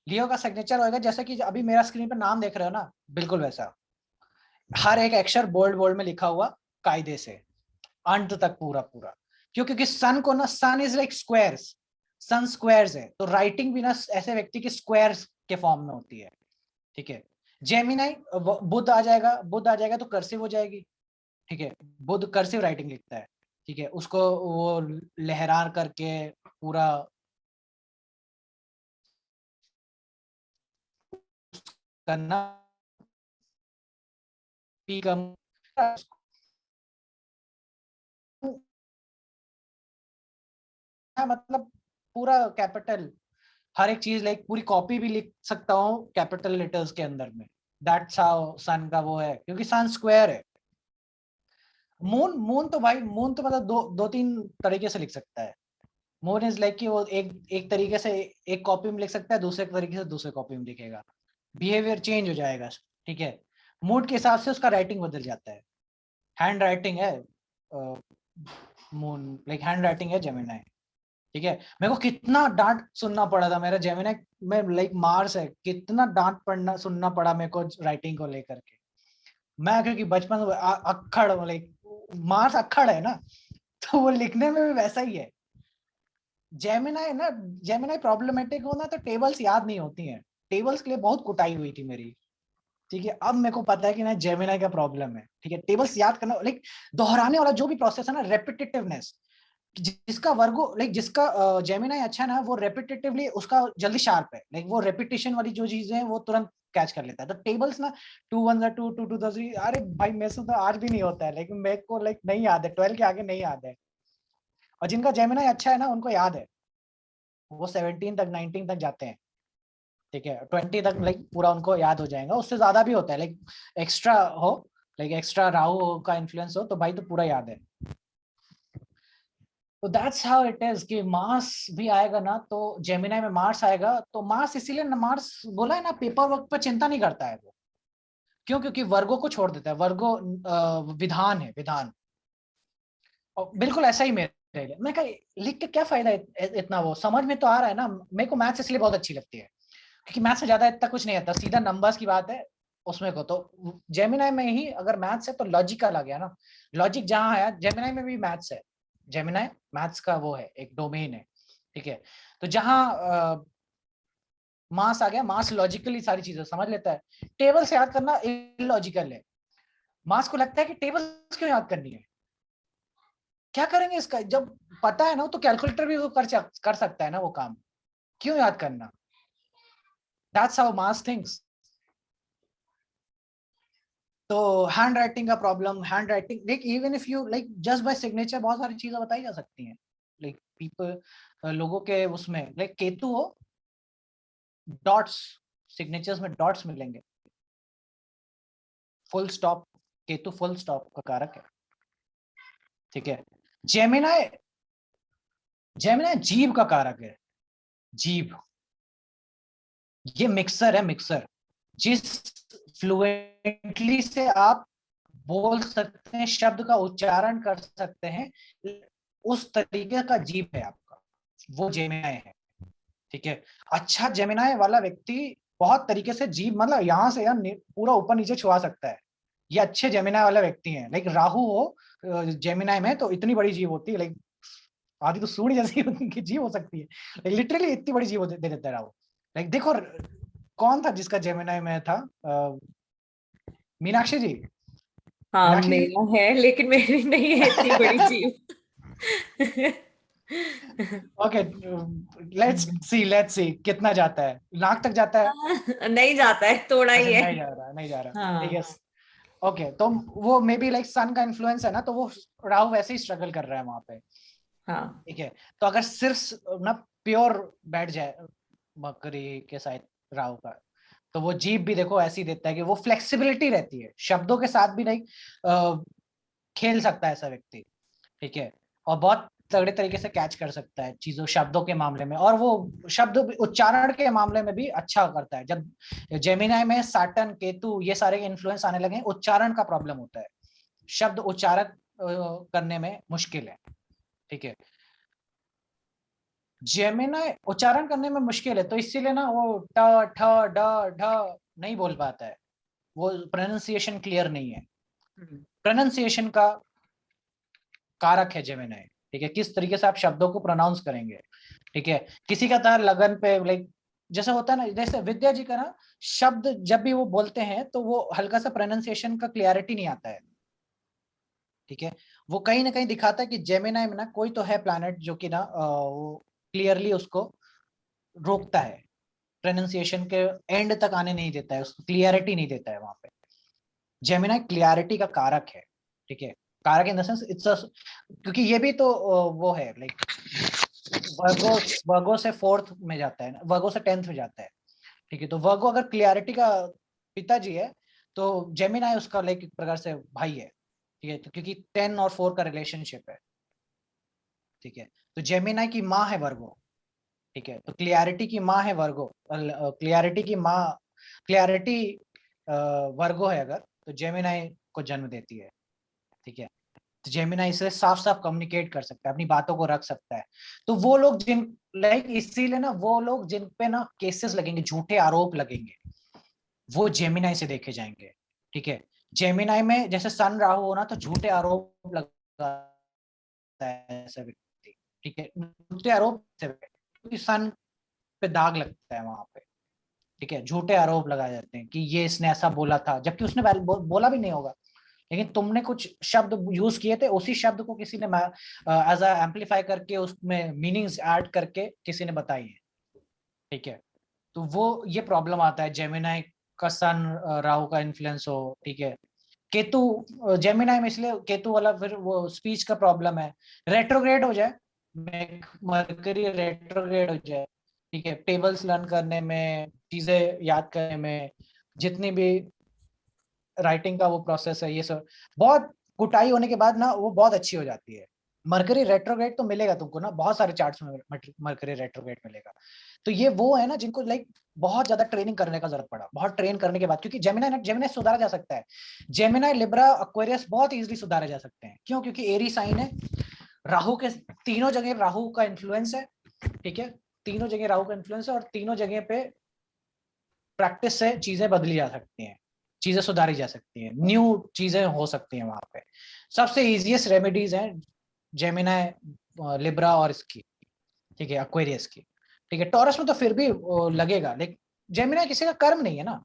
[SPEAKER 1] लियो का सिग्नेचर होएगा जैसे कि अभी मेरा स्क्रीन पर नाम देख रहे हो ना, बिल्कुल वैसा, हर एक अक्षर बोल्ड बोल्ड में लिखा हुआ कायदे से अंत तक पूरा पूरा। क्यों? क्योंकि सन को ना, sun is like squares, sun squares है, तो राइटिंग भी ना ऐसे व्यक्ति की स्क्वायर्स के फॉर्म में होती है, ठीक है। जेमिनी बुध आ जाएगा, बुध आ जाएगा तो कर्सिव हो जाएगी, ठीक है, बुध कर्सिव राइटिंग लिखता है, ठीक है, उसको वो लहरा करके पूरा करना पी कम, मतलब पूरा कैपिटल, हर एक चीज लाइक पूरी कॉपी भी लिख सकता हूँ कैपिटल लेटर्स के अंदर में। दैट्स हाउ सन का वो है, क्योंकि सन स्क्वायर है। मून, मून तो भाई मून तो मतलब दो तीन तरीके से लिख सकता है। मून इज लाइक कि वो एक तरीके से एक कॉपी में लिख सकता है, दूसरे तरीके से दूसरे कॉपी में लिखेगा, बिहेवियर चेंज हो जाएगा, ठीक है, मूड के हिसाब से उसका राइटिंग बदल जाता है। हैंड राइटिंग है मून, लाइक हैंड राइटिंग है जेमिनी, ठीक है। मेरे को कितना डांट सुनना पड़ा था, मेरा जेमिनी में लाइक मार्स है, कितना डांट पड़ना सुनना पड़ा मेरे को राइटिंग को लेकर के। मैं क्योंकि बचपन में अक्खड़, लाइक मार्स अक्खड़ है ना, तो वो लिखने में भी वैसा ही है। जेमिनी है ना, जेमिनी प्रॉब्लमेटिक हो ना तो टेबल्स याद नहीं होती हैं, टेबल्स के लिए बहुत कुटाई हुई थी मेरी, ठीक है। अब मेरे को पता है कि ना जेमिनी का प्रॉब्लम है, ठीक है, टेबल्स याद करना, लाइक दोहराने वाला जो भी प्रोसेस है ना, रेपिटेटिवनेस, जिसका वर्गो लाइक जिसका जेमिनी अच्छा है ना, वो रेपिटेटिवली उसका जल्दी शार्प है, लाइक वो रेपिटेशन वाली जो चीजें हैं वो तुरंत कैच कर लेता है। तो टेबल्स ना 2 1 2 2 2 3, अरे भाई मेरे से तो आज भी नहीं होता है, लेकिन मेरे को लाइक नहीं याद है, 12 के आगे नहीं याद है। और जिनका जेमिनी अच्छा है ना उनको याद है, वो 17 तक 19 तक जाते हैं, ठीक है, 20 तक लाइक पूरा उनको याद हो जाएगा, उससे ज्यादा भी होता है, लाइक एक्स्ट्रा हो, लाइक एक्स्ट्रा राहु का इन्फ्लुएंस हो तो भाई तो पूरा याद है। तो दैट्स हाउ इट इज कि मार्स भी आएगा ना, तो जेमिनी में मार्स आएगा, तो मार्स इसीलिए ना, मार्स बोला है ना पेपर वर्क पर चिंता नहीं करता है वो। क्यों? क्योंकि वर्गो को छोड़ देता है, वर्गो विधान है, विधान। और बिल्कुल ऐसा ही मेरे लिए, मैं कहा लिख के क्या फायदा इतना, वो समझ में तो आ रहा है ना। मेरे को मैथ्स इसलिए बहुत अच्छी लगती है, क्योंकि मैथ्स में ज्यादा इतना कुछ नहीं आता, सीधा नंबर्स की बात है उसमें को। तो जेमिनी में ही अगर मैथ्स है तो लॉजिकल आ गया ना, लॉजिक जहाँ है, जेमिनी में भी मैथ्स है, जेमिनी मैथ्स का वो है, एक डोमेन है, ठीक है। तो जहाँ मास आ गया, मास लॉजिकली सारी चीजें समझ लेता है, टेबल से याद करना इलॉजिकल है। मास को लगता है कि टेबल क्यों याद करनी है, क्या करेंगे इसका, जब पता है ना तो कैलकुलेटर भी वो कर सकता है ना वो काम। क्यों याद करना? That's how mass thinks. तो हैंड राइटिंग का problem, hand writing like even if you like just by signature बहुत सारी चीजें बताई जा सकती हैं। लाइक पीपल लोगों के उसमें लाइक केतु हो, डॉट्स, सिग्नेचर्स में डॉट्स मिलेंगे, full stop, Ketu full stop का कारक है, ठीक है। जेमिनाई, जेमिनाई जीभ का कारक है, जीभ, ये मिक्सर है, मिक्सर। जिस फ्लुएंटली से आप बोल सकते हैं, शब्द का उच्चारण कर सकते हैं, उस तरीके का जीभ है आपका, वो जेमिनाई है, ठीक है। अच्छा जेमिनाई वाला व्यक्ति बहुत तरीके से जीभ मतलब यहाँ से यहाँ पूरा ऊपर नीचे छुआ सकता है, ये अच्छे जेमिनाई वाला व्यक्ति है। लाइक राहु हो जेमिनाई में तो इतनी बड़ी जीभ होती है, लाइक आदि तो सूढ़ जैसी उनकी जीभ हो सकती है, लिटरली इतनी बड़ी जीभ दे देता है राहु। लाइक देखो कौन था जिसका जेमिनाई में था, मीनाक्षी जी।
[SPEAKER 6] हाँ
[SPEAKER 1] मीनाक्षी जी
[SPEAKER 6] मेरा है, लेकिन मेरी नहीं है इतनी बड़ी जीभ।
[SPEAKER 1] ओके, लेट्स सी कितना जाता है, नाक तक जाता है?
[SPEAKER 6] नहीं जाता है, थोड़ा
[SPEAKER 1] अच्छा
[SPEAKER 6] ही है।
[SPEAKER 1] नहीं जा रहा, नहीं जा रहा, ठीक
[SPEAKER 6] हाँ
[SPEAKER 1] है। ओके, तो वो मे बी लाइक सन का इन्फ्लुएंस है ना, तो वो राहु वैसे ही स्ट्रगल कर रहा है वहां पे,
[SPEAKER 6] हाँ
[SPEAKER 1] ठीक है। तो अगर सिर्फ ना प्योर बैठ जाए मकरी के साथ राहु का, तो वो जीभ भी देखो ऐसी देता है कि वो फ्लेक्सिबिलिटी रहती है, शब्दों के साथ भी नहीं खेल सकता है ऐसा व्यक्ति, ठीक है। और बहुत तगड़े तरीके से कैच कर सकता है चीजों, शब्दों के मामले में, और वो शब्द उच्चारण के मामले में भी अच्छा करता है। जब जेमिनाई में सैटर्न, केतु ये सारे इन्फ्लुएंस आने लगे, उच्चारण का प्रॉब्लम होता है, शब्द उच्चारण करने में मुश्किल है, ठीक है। जेमिनाई उच्चारण करने में मुश्किल है, तो इसीलिए ना वो ट ठ ड ढ नहीं बोल पाता है, वो प्रोनाउंसिएशन क्लियर नहीं है। प्रोनाउंसिएशन का कारक है जेमिनाई, ठीक है, किस तरीके से आप शब्दों को प्रोनाउंस करेंगे, ठीक है। किसी का था लगन पे, लाइक जैसे होता है ना, जैसे विद्या जी का ना, शब्द जब भी वो बोलते हैं तो वो हल्का सा प्रोनाउंसिएशन का क्लियरिटी नहीं आता है, ठीक है। वो कहीं ना कहीं दिखाता है कि जेमिनाई में ना कोई तो है प्लैनेट जो कि ना वो क्लियरली उसको रोकता है, प्रोनाउंसिएशन के एंड तक आने नहीं देता है, उसको क्लियरिटी नहीं देता है वहां पे। जेमिनाई क्लियरिटी का कारक है, ठीक है। कारक इन द सेंस इट्स, क्योंकि ये भी तो वो है लाइक वर्गो, वर्गो से 4th में जाता है, वर्गो से 10th में जाता है, ठीक है। तो वर्गो अगर क्लियरिटी का पिताजी है, तो जेमिनाई उसका लाइक एक प्रकार से भाई है, ठीक है। तो क्योंकि 10 और 4 का रिलेशनशिप है, ठीक है। तो जेमिनाई की माँ है वर्गो, ठीक है। तो क्लियरिटी की माँ है वर्गो, क्लियरिटी की माँ, क्लियरिटी वर्गो है अगर, तो जेमिनाई को जन्म देती है, ठीक है। तो जेमिनाई इससे साफ साफ कम्युनिकेट कर सकता है, अपनी बातों को रख सकता है। तो वो लोग जिन लाइक इसीलिए ना, वो लोग जिन पे ना केसेस लगेंगे, झूठे आरोप लगेंगे, वो जेमिनाई से देखे जाएंगे, ठीक है। जेमिनाई में जैसे सन राहु हो ना, तो झूठे आरोप लगाता है ऐसा व्यक्ति, ठीक है। झूठे आरोप से क्योंकि सन पे दाग लगता है वहां पे, ठीक है। झूठे आरोप लगाए जाते हैं कि ये इसने ऐसा बोला था, जबकि उसने बोला भी नहीं होगा, लेकिन तुमने कुछ शब्द यूज किए थे, उसी शब्द को किसी ने एज एम्पलीफाई करके उसमें मीनिंग्स ऐड करके किसी ने बताई है, ठीक है। तो वो ये प्रॉब्लम आता है जेमिनाई का सन राहु का इन्फ्लुएंस हो, ठीक है। केतु जेमिनाई में इसलिए केतु वाला, फिर वो स्पीच का प्रॉब्लम है, रेट्रोग्रेड हो जाए, मरकरी रेट्रोग्रेड हो जाए, ठीक है। टेबल्स लर्न करने में, चीजें याद करने में, जितनी भी राइटिंग का वो प्रोसेस है, ये सब बहुत कुटाई होने के बाद ना वो बहुत अच्छी हो जाती है। मरकरी रेट्रोग्रेड तो मिलेगा तुमको ना, बहुत सारे चार्ट्स में मरकरी रेट्रोग्रेड मिलेगा। तो ये वो है ना जिनको लाइक बहुत ज्यादा ट्रेनिंग करने का जरूरत पड़ा, बहुत ट्रेन करने के बाद, क्योंकि जेमिनाई सुधारा जा सकता है, जेमिनाई लिब्रा एक्वेरियस बहुत इजीली सुधारे जा सकते हैं। क्यों? क्योंकि एरी साइन है, राहु के तीनों जगह राहु का इन्फ्लुएंस है, ठीक है। तीनों जगह राहु का इन्फ्लुएंस है, और तीनों जगह पे प्रैक्टिस से चीजें बदली जा सकती हैं, चीजें सुधारी जा सकती हैं, न्यू चीजें हो सकती हैं वहां पे। सबसे इजीएस्ट रेमेडीज हैं जेमिनाई लिब्रा और इसकी, ठीक है, एक्वेरियस की, ठीक है। टॉरस में तो फिर भी लगेगा, लेकिन जेमिनाई किसी का कर्म नहीं है ना,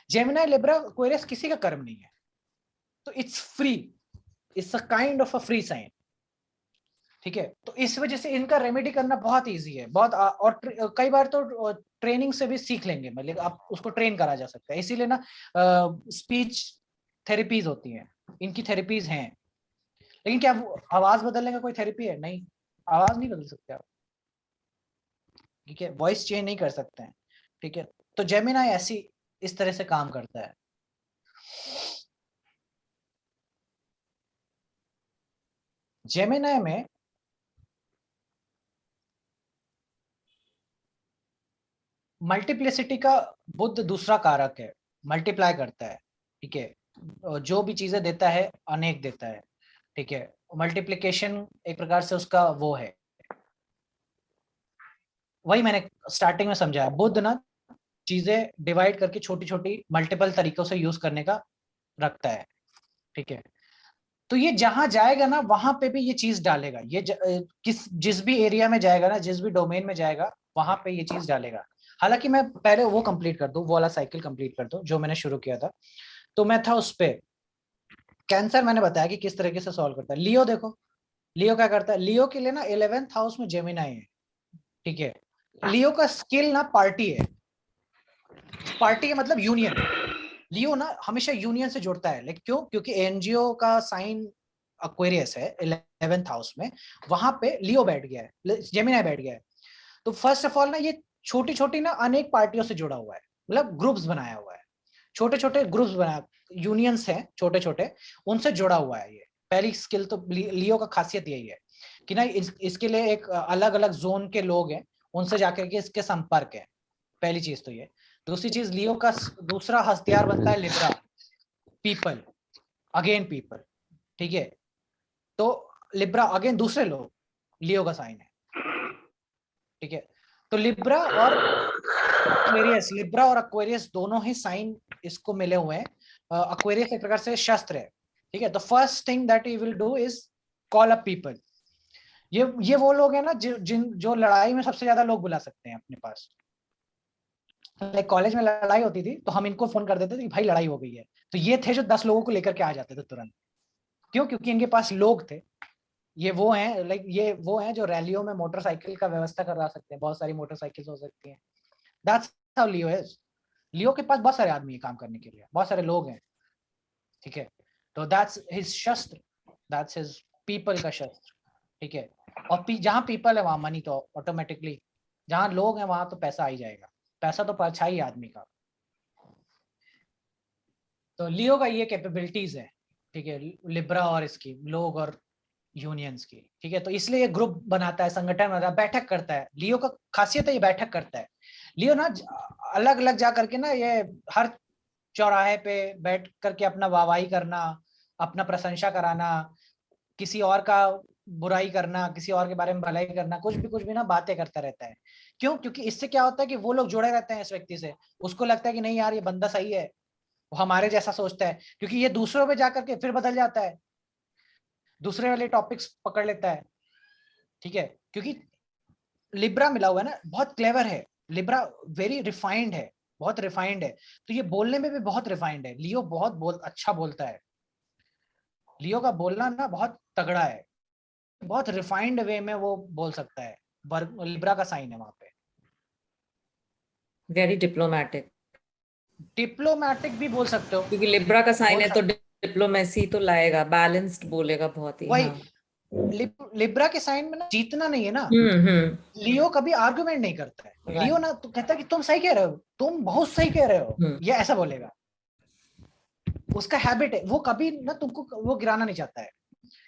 [SPEAKER 1] जेमिनाई लिब्रा एक्वेरियस किसी का कर्म नहीं है, तो it's free, it's a kind of a free sign, ठीक है, तो इस वजह से इनका रेमेडी करना बहुत इजी है, बहुत और कई बार तो ट्रेनिंग से भी सीख लेंगे, मतलब आप उसको ट्रेन करा जा सकता है। इसीलिए ना स्पीच थेरेपीज होती हैं, इनकी थेरेपीज हैं। लेकिन क्या आवाज बदलने का कोई थेरेपी है? नहीं, आवाज नहीं बदल सकते आप, ठीक है, वॉइस चेंज नहीं कर सकते हैं, ठीक है। तो जेमिनाई ऐसी इस तरह से काम करता है। जेमिनाई में मल्टीप्लिसिटी का बुद्ध दूसरा कारक है, मल्टीप्लाई करता है, ठीक है, जो भी चीजें देता है अनेक देता है, ठीक है। मल्टीप्लिकेशन एक प्रकार से उसका वो है, वही मैंने स्टार्टिंग में समझाया, बुद्ध ना चीजें डिवाइड करके छोटी छोटी मल्टीपल तरीकों से यूज करने का रखता है, ठीक है। तो ये जहां जाएगा ना वहां पे भी ये चीज डालेगा, ये जिस भी एरिया में जाएगा ना, जिस भी डोमेन में जाएगा वहां पे ये चीज डालेगा। हालांकि मैं पहले वो कंप्लीट कर दूं, वो वाला साइकिल कंप्लीट कर दूं जो मैंने शुरू किया था। तो मैं था उस पे, कैंसर मैंने बताया कि किस तरीके से सॉल्व करता है। लियो देखो, लियो क्या करता है, लियो के लिए ना 11th हाउस में जेमिनाई है, ठीक है। लियो का स्किल ना पार्टी है, पार्टी का मतलब यूनियन। लियो ना हमेशा यूनियन से जुड़ता है, लेकिन क्यों? क्योंकि एनजीओ का साइन एक्वेरियस है 11th हाउस में, वहां पे लियो बैठ गया है, जेमिनाई बैठ गया है। तो फर्स्ट ऑफ ऑल ना ये छोटी छोटी ना अनेक पार्टियों से जुड़ा हुआ है, मतलब ग्रुप्स बनाया हुआ है, छोटे छोटे ग्रुप्स बनाया, यूनियंस हैं छोटे छोटे, उनसे जुड़ा हुआ है ये। पहली स्किल तो लियो का खासियत यही है कि ना इसके लिए एक अलग अलग जोन के लोग हैं, उनसे जाकर के इसके संपर्क है, पहली चीज तो ये। दूसरी चीज, लियो का दूसरा हथियार बनता है लिब्रा, पीपल, अगेन पीपल, ठीक है। तो लिब्रा अगेन दूसरे लोग, लियो का साइन है, ठीक है। तो लिब्रा और एक्वेरियस, लिब्रा और एक्वेरियस दोनों ही साइन इसको मिले हुए हैं। एक्वेरियस एक प्रकार से शस्त्र है, ठीक है। तो first thing that he will do is call up people. ये वो लोग हैं ना जो लड़ाई में सबसे ज्यादा लोग बुला सकते हैं अपने पास। लाइक कॉलेज में लड़ाई होती थी तो हम इनको फोन कर देते थे कि भाई लड़ाई हो गई है, तो ये थे जो 10 लोगों को लेकर के आ जाते थे तुरंत। क्यों? क्योंकि इनके पास लोग थे। ये वो हैं, लाइक ये वो हैं जो रैलियों में मोटरसाइकिल का व्यवस्था करा सकते हैं, बहुत सारी मोटरसाइकिल हो सकती हैं। That's how Leo is. Leo के पास बहुत सारे आदमी है काम करने के लिए, बहुत सारे लोग हैं, ठीक है। तो दैट्स हिज शस्त्र, दैट्स हिज पीपल का शस्त्र, ठीक है। और जहां पीपल है वहां मनी तो ऑटोमेटिकली, जहां लोग हैं वहां तो पैसा आ ही जाएगा, पैसा तो परछाई आदमी का। तो लियो का ये कैपेबिलिटीज है, ठीक है, लिब्रा और इसकी लोग और यूनियंस की, ठीक है। तो इसलिए ये ग्रुप बनाता है, संगठन बनाता है, बैठक करता है। लियो का खासियत है ये बैठक करता है। लियो ना अलग अलग जा करके ना ये हर चौराहे पे बैठ करके अपना वाहवाही करना, अपना प्रशंसा कराना, किसी और का बुराई करना, किसी और के बारे में भलाई करना, कुछ भी ना बातें करता रहता है। क्यों? क्योंकि इससे क्या होता है कि वो लोग जुड़े रहते हैं इस व्यक्ति से, उसको लगता है कि नहीं यार ये बंदा सही है, वो हमारे जैसा सोचता है। क्योंकि ये दूसरों पे जाकर के फिर बदल जाता है, दूसरे वाले टॉपिक्स पकड़ लेता है, ठीक है। क्योंकि लिब्रा मिला हुआ है ना, बहुत क्लेवर है लिब्रा, वेरी रिफाइंड है, बहुत रिफाइंड है। तो ये बोलने में भी बहुत रिफाइंड है। लियो बहुत अच्छा बोलता है, लियो का बोलना ना बहुत तगड़ा है, बहुत रिफाइंड वे में वो बोल सकता है। लिब्रा का साइन है वहां पे।
[SPEAKER 6] वेरी डिप्लोमेटिक,
[SPEAKER 1] डिप्लोमैटिक भी बोल सकते हो,
[SPEAKER 6] क्योंकि लिब्रा का साइन
[SPEAKER 1] बोल
[SPEAKER 6] है तो
[SPEAKER 1] सकते,
[SPEAKER 6] डिप्लोमेसी तो लाएगा, बैलेंस्ड बोलेगा बहुत ही।
[SPEAKER 1] वही
[SPEAKER 6] हाँ।
[SPEAKER 1] लिब्रा के साइन में ना जीतना नहीं है ना। लियो कभी आर्गुमेंट नहीं करता है, लियो ना तो कहता है कि तुम सही कह रहे हो, तुम बहुत सही कह रहे हो, ये ऐसा बोलेगा। उसका हैबिट है, वो कभी ना तुमको वो गिराना नहीं चाहता है,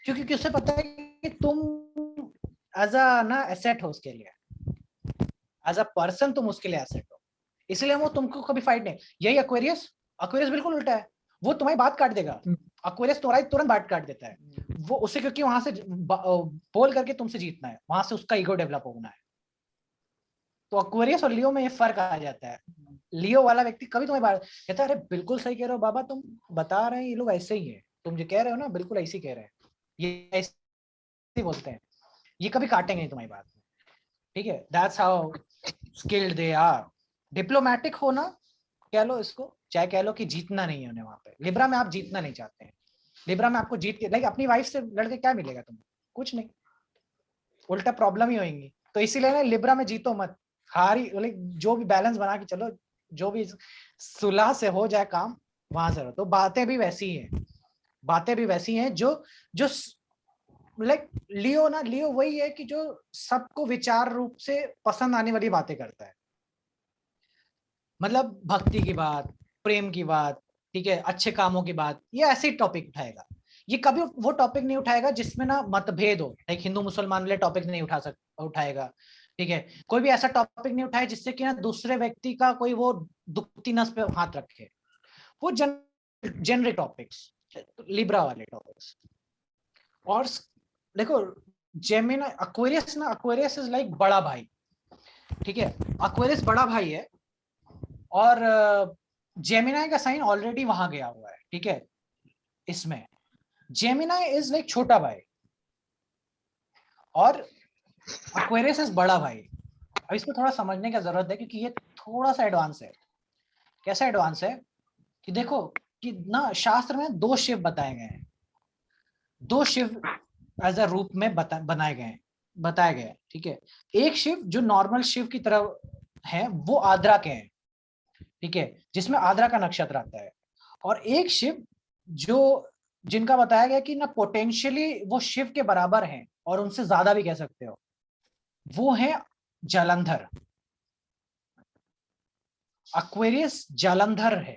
[SPEAKER 1] क्योंकि उसे पता है कि तुम एज अ ना एसेट हो उसके लिए, एज अ पर्सन तुम उसके लिए एसेट हो, इसलिए वो तुमको कभी फाइट नहीं। यही एक्वेरियस, एक्वेरियस बिल्कुल उल्टा है, वो तुम्हारी बात काट देगा। एक्वेरियस तुम्हारी तुरंत बात काट देता है, वो उसे क्योंकि वहां से बोल करके तुमसे जीतना है, वहां से उसका ईगो डेवलप होना है। तो एक्वेरियस और लियो में ये फर्क आ जाता है। लियो वाला व्यक्ति कभी तुम्हें बात कहता है, अरे बिल्कुल सही कह रहे हो बाबा, तुम बता रहे हैं ये लोग ऐसे ही है, तुम जो कह रहे हो ना बिल्कुल ऐसे ही कह रहे हैं, ये ऐसे बोलते हैं, ये कभी काटेंगे नहीं तुम्हारी बात में, ठीक है। That's how skilled they are. Diplomatic होना कह लो इसको, चाहे कह लो कि जीतना नहीं है उन्हें वहां पे। लिब्रा में आप जीतना नहीं चाहते हैं, लिब्रा में आपको जीत के, लाइक अपनी वाइफ से लड़के क्या मिलेगा तुम्हें? कुछ नहीं, उल्टा प्रॉब्लम ही होंगी। तो इसीलिए ना लिब्रा में जीतो मत, हारी जो भी बैलेंस बना के चलो, जो भी सुलह से हो जाए काम वहां से। तो बातें भी वैसी हैं, बातें भी वैसी हैं जो जो लाइक लियो वही है कि जो सबको विचार रूप से पसंद आने वाली बातें करता है, मतलब भक्ति की बात, प्रेम की बात, ठीक है, अच्छे कामों की बात, ये ऐसे टॉपिक उठाएगा। ये कभी वो टॉपिक नहीं उठाएगा जिसमें ना मतभेद हो, लाइक हिंदू मुसलमान वाले टॉपिक नहीं उठाएगा, ठीक है। कोई भी ऐसा टॉपिक नहीं उठाए जिससे कि ना दूसरे व्यक्ति का कोई वो दुखती नस पे हाथ रखे। वो जेनरिक टॉपिक्स, लिब्रा वाले टॉपिक्स। और देखो जेमिनी एक्वेरियस इज लाइक बड़ा भाई, ठीक है, एक्वेरियस बड़ा भाई है, और जेमिनी का साइन ऑलरेडी वहां गया हुआ है, ठीक है। इसमें जेमिनी इज लाइक छोटा भाई और एक्वेरियस इज बड़ा भाई। अब इसको थोड़ा समझने की जरूरत है क्योंकि ये थोड़ा सा एडवांस है। कैसा एडवांस है कि देखो कि ना शास्त्र में दो शिव बताए गए हैं, दो शिव एज अ रूप में बताए गए, ठीक है। एक शिव जो नॉर्मल शिव की तरह है वो आद्रा के हैं, ठीक है, जिसमें आद्रा का नक्षत्र आता है। और एक शिव जो जिनका बताया गया कि ना पोटेंशियली वो शिव के बराबर हैं और उनसे ज्यादा भी कह सकते हो, वो है जालंधर। एक्वेरियस जालंधर है,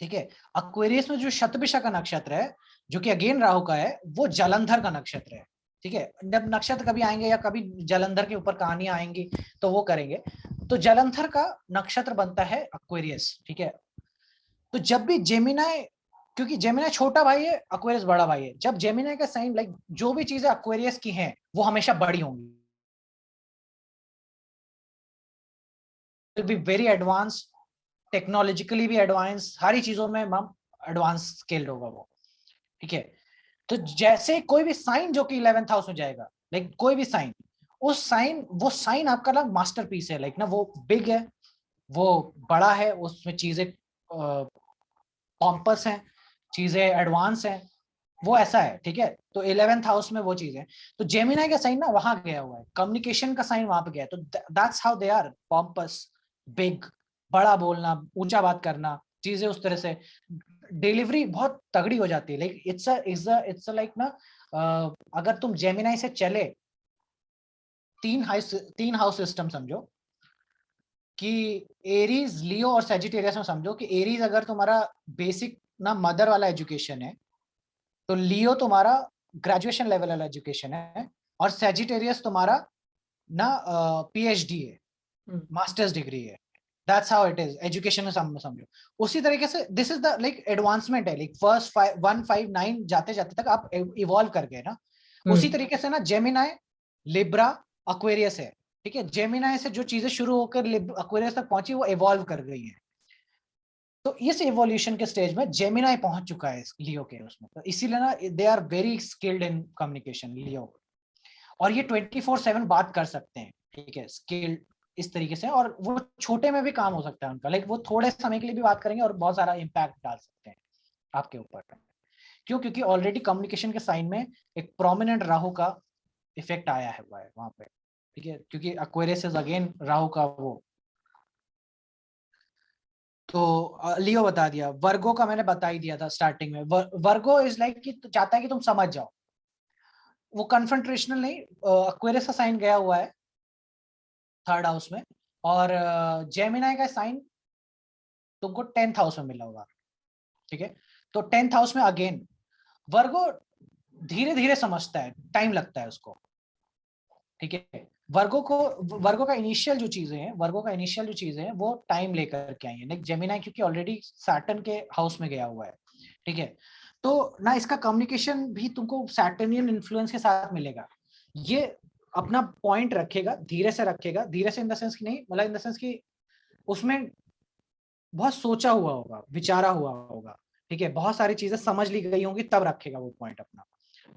[SPEAKER 1] ठीक है। एक्वेरियस में जो शतभिषा का नक्षत्र है जो कि अगेन राहु का है, वो जालंधर का नक्षत्र है, ठीक है। जब नक्षत्र कभी आएंगे या कभी जालंधर के ऊपर कहानियां आएंगी तो वो करेंगे। तो जालंधर का नक्षत्र बनता है एक्वेरियस, ठीक है। तो जब भी जेमिनी, क्योंकि जेमिनी छोटा भाई है, एक्वेरियस बड़ा भाई है, जब जेमिनी का साइन लाइक जो भी चीजें एक्वेरियस की हैं वो हमेशा बड़ी होंगी, will be very advance, technologically भी एडवांस, सारी चीजों में एडवांस स्केल होगा वो, ठीक है। तो जैसे कोई भी साइन जो कि 11th हाउस में जाएगा, लाइक कोई भी साइन, वो साइन आपका ना मास्टरपीस है, लाइक ना वो बिग है, वो बड़ा है, उसमें चीजें पॉम्पस हैं, चीजें एडवांस हैं, वो ऐसा है, ठीक है। तो 11th हाउस में वो चीज है। तो जेमिनी का साइन ना वहां गया हुआ है, कम्युनिकेशन का साइन वहां पे गया है, तो that's how they are pompous, big, बड़ा बोलना, ऊंचा बात करना, चीजें उस तरह से, डिलीवरी बहुत तगड़ी हो जाती है। लाइक इट्स लाइक ना अगर तुम जेमिनी से चले, तीन हाउस सिस्टम समझो कि एरीज, लियो और सेजिटेरियस में समझो कि एरीज अगर तुम्हारा बेसिक ना मदर वाला एजुकेशन है, तो लियो तुम्हारा ग्रेजुएशन लेवल वाला एजुकेशन है, और सेजिटेरियस तुम्हारा ना पीएचडी है, मास्टर्स डिग्री है। That's how it is, education में समझो। उसी तरीके से this is the like advancement है, लाइक फर्स्ट 159 जाते जाते तक आप इवॉल्व कर गए ना। उसी तरीके से ना जेमिनी, लिब्रा, एक्वेरियस है, ठीक है। जेमिनी से जो चीजें शुरू होकर एक्वेरियस तक पहुंची वो इवॉल्व कर गई है। तो इस इवोल्यूशन के स्टेज में जेमिनी पहुंच चुका है लियो के उसमें, तो इसीलिए ना they are very skilled in communication Leo, और ये 24/7 बात कर सकते हैं, ठीक है, स्किल्ड इस तरीके से। और वो छोटे में भी काम हो सकता है उनका, लाइक वो थोड़े समय के लिए भी बात करेंगे और बहुत सारा इम्पैक्ट डाल सकते हैं आपके ऊपर। क्यों? क्योंकि ऑलरेडी कम्युनिकेशन के साइन में एक प्रोमिनेंट राहु का इफेक्ट आया है वहां पे, ठीक है, क्योंकि एक्वेरियस इज अगेन राहु का वो। तो लियो बता दिया। वर्गो का मैंने बता ही दिया था स्टार्टिंग में। वर्गो इज लाइक कि चाहता है कि तुम समझ जाओ, वो कन्फ्रंटेशनल नहीं। एक्वेरियस का साइन गया हुआ है 3rd हाउस में, और जेमिनी का साइन तुमको 10th हाउस में मिला होगा, ठीक है। तो 10th हाउस में अगेन वर्गो धीरे धीरे समझता है, टाइम लगता है उसको, ठीक है। वर्गो का इनिशियल जो चीजें हैं वो टाइम लेकर के आई है, लाइक जेमिनी क्योंकि ऑलरेडी सैटर्न के हाउस में गया हुआ है, ठीक है। तो ना इसका कम्युनिकेशन भी तुमको सैटर्नियन इन्फ्लुएंस के साथ मिलेगा। ये अपना पॉइंट रखेगा, धीरे से इन द सेंस की नहीं, मतलब इन द सेंस की उसमें बहुत सोचा हुआ होगा, विचारा हुआ होगा, ठीक है, बहुत सारी चीजें समझ ली गई होंगी, तब रखेगा वो पॉइंट अपना,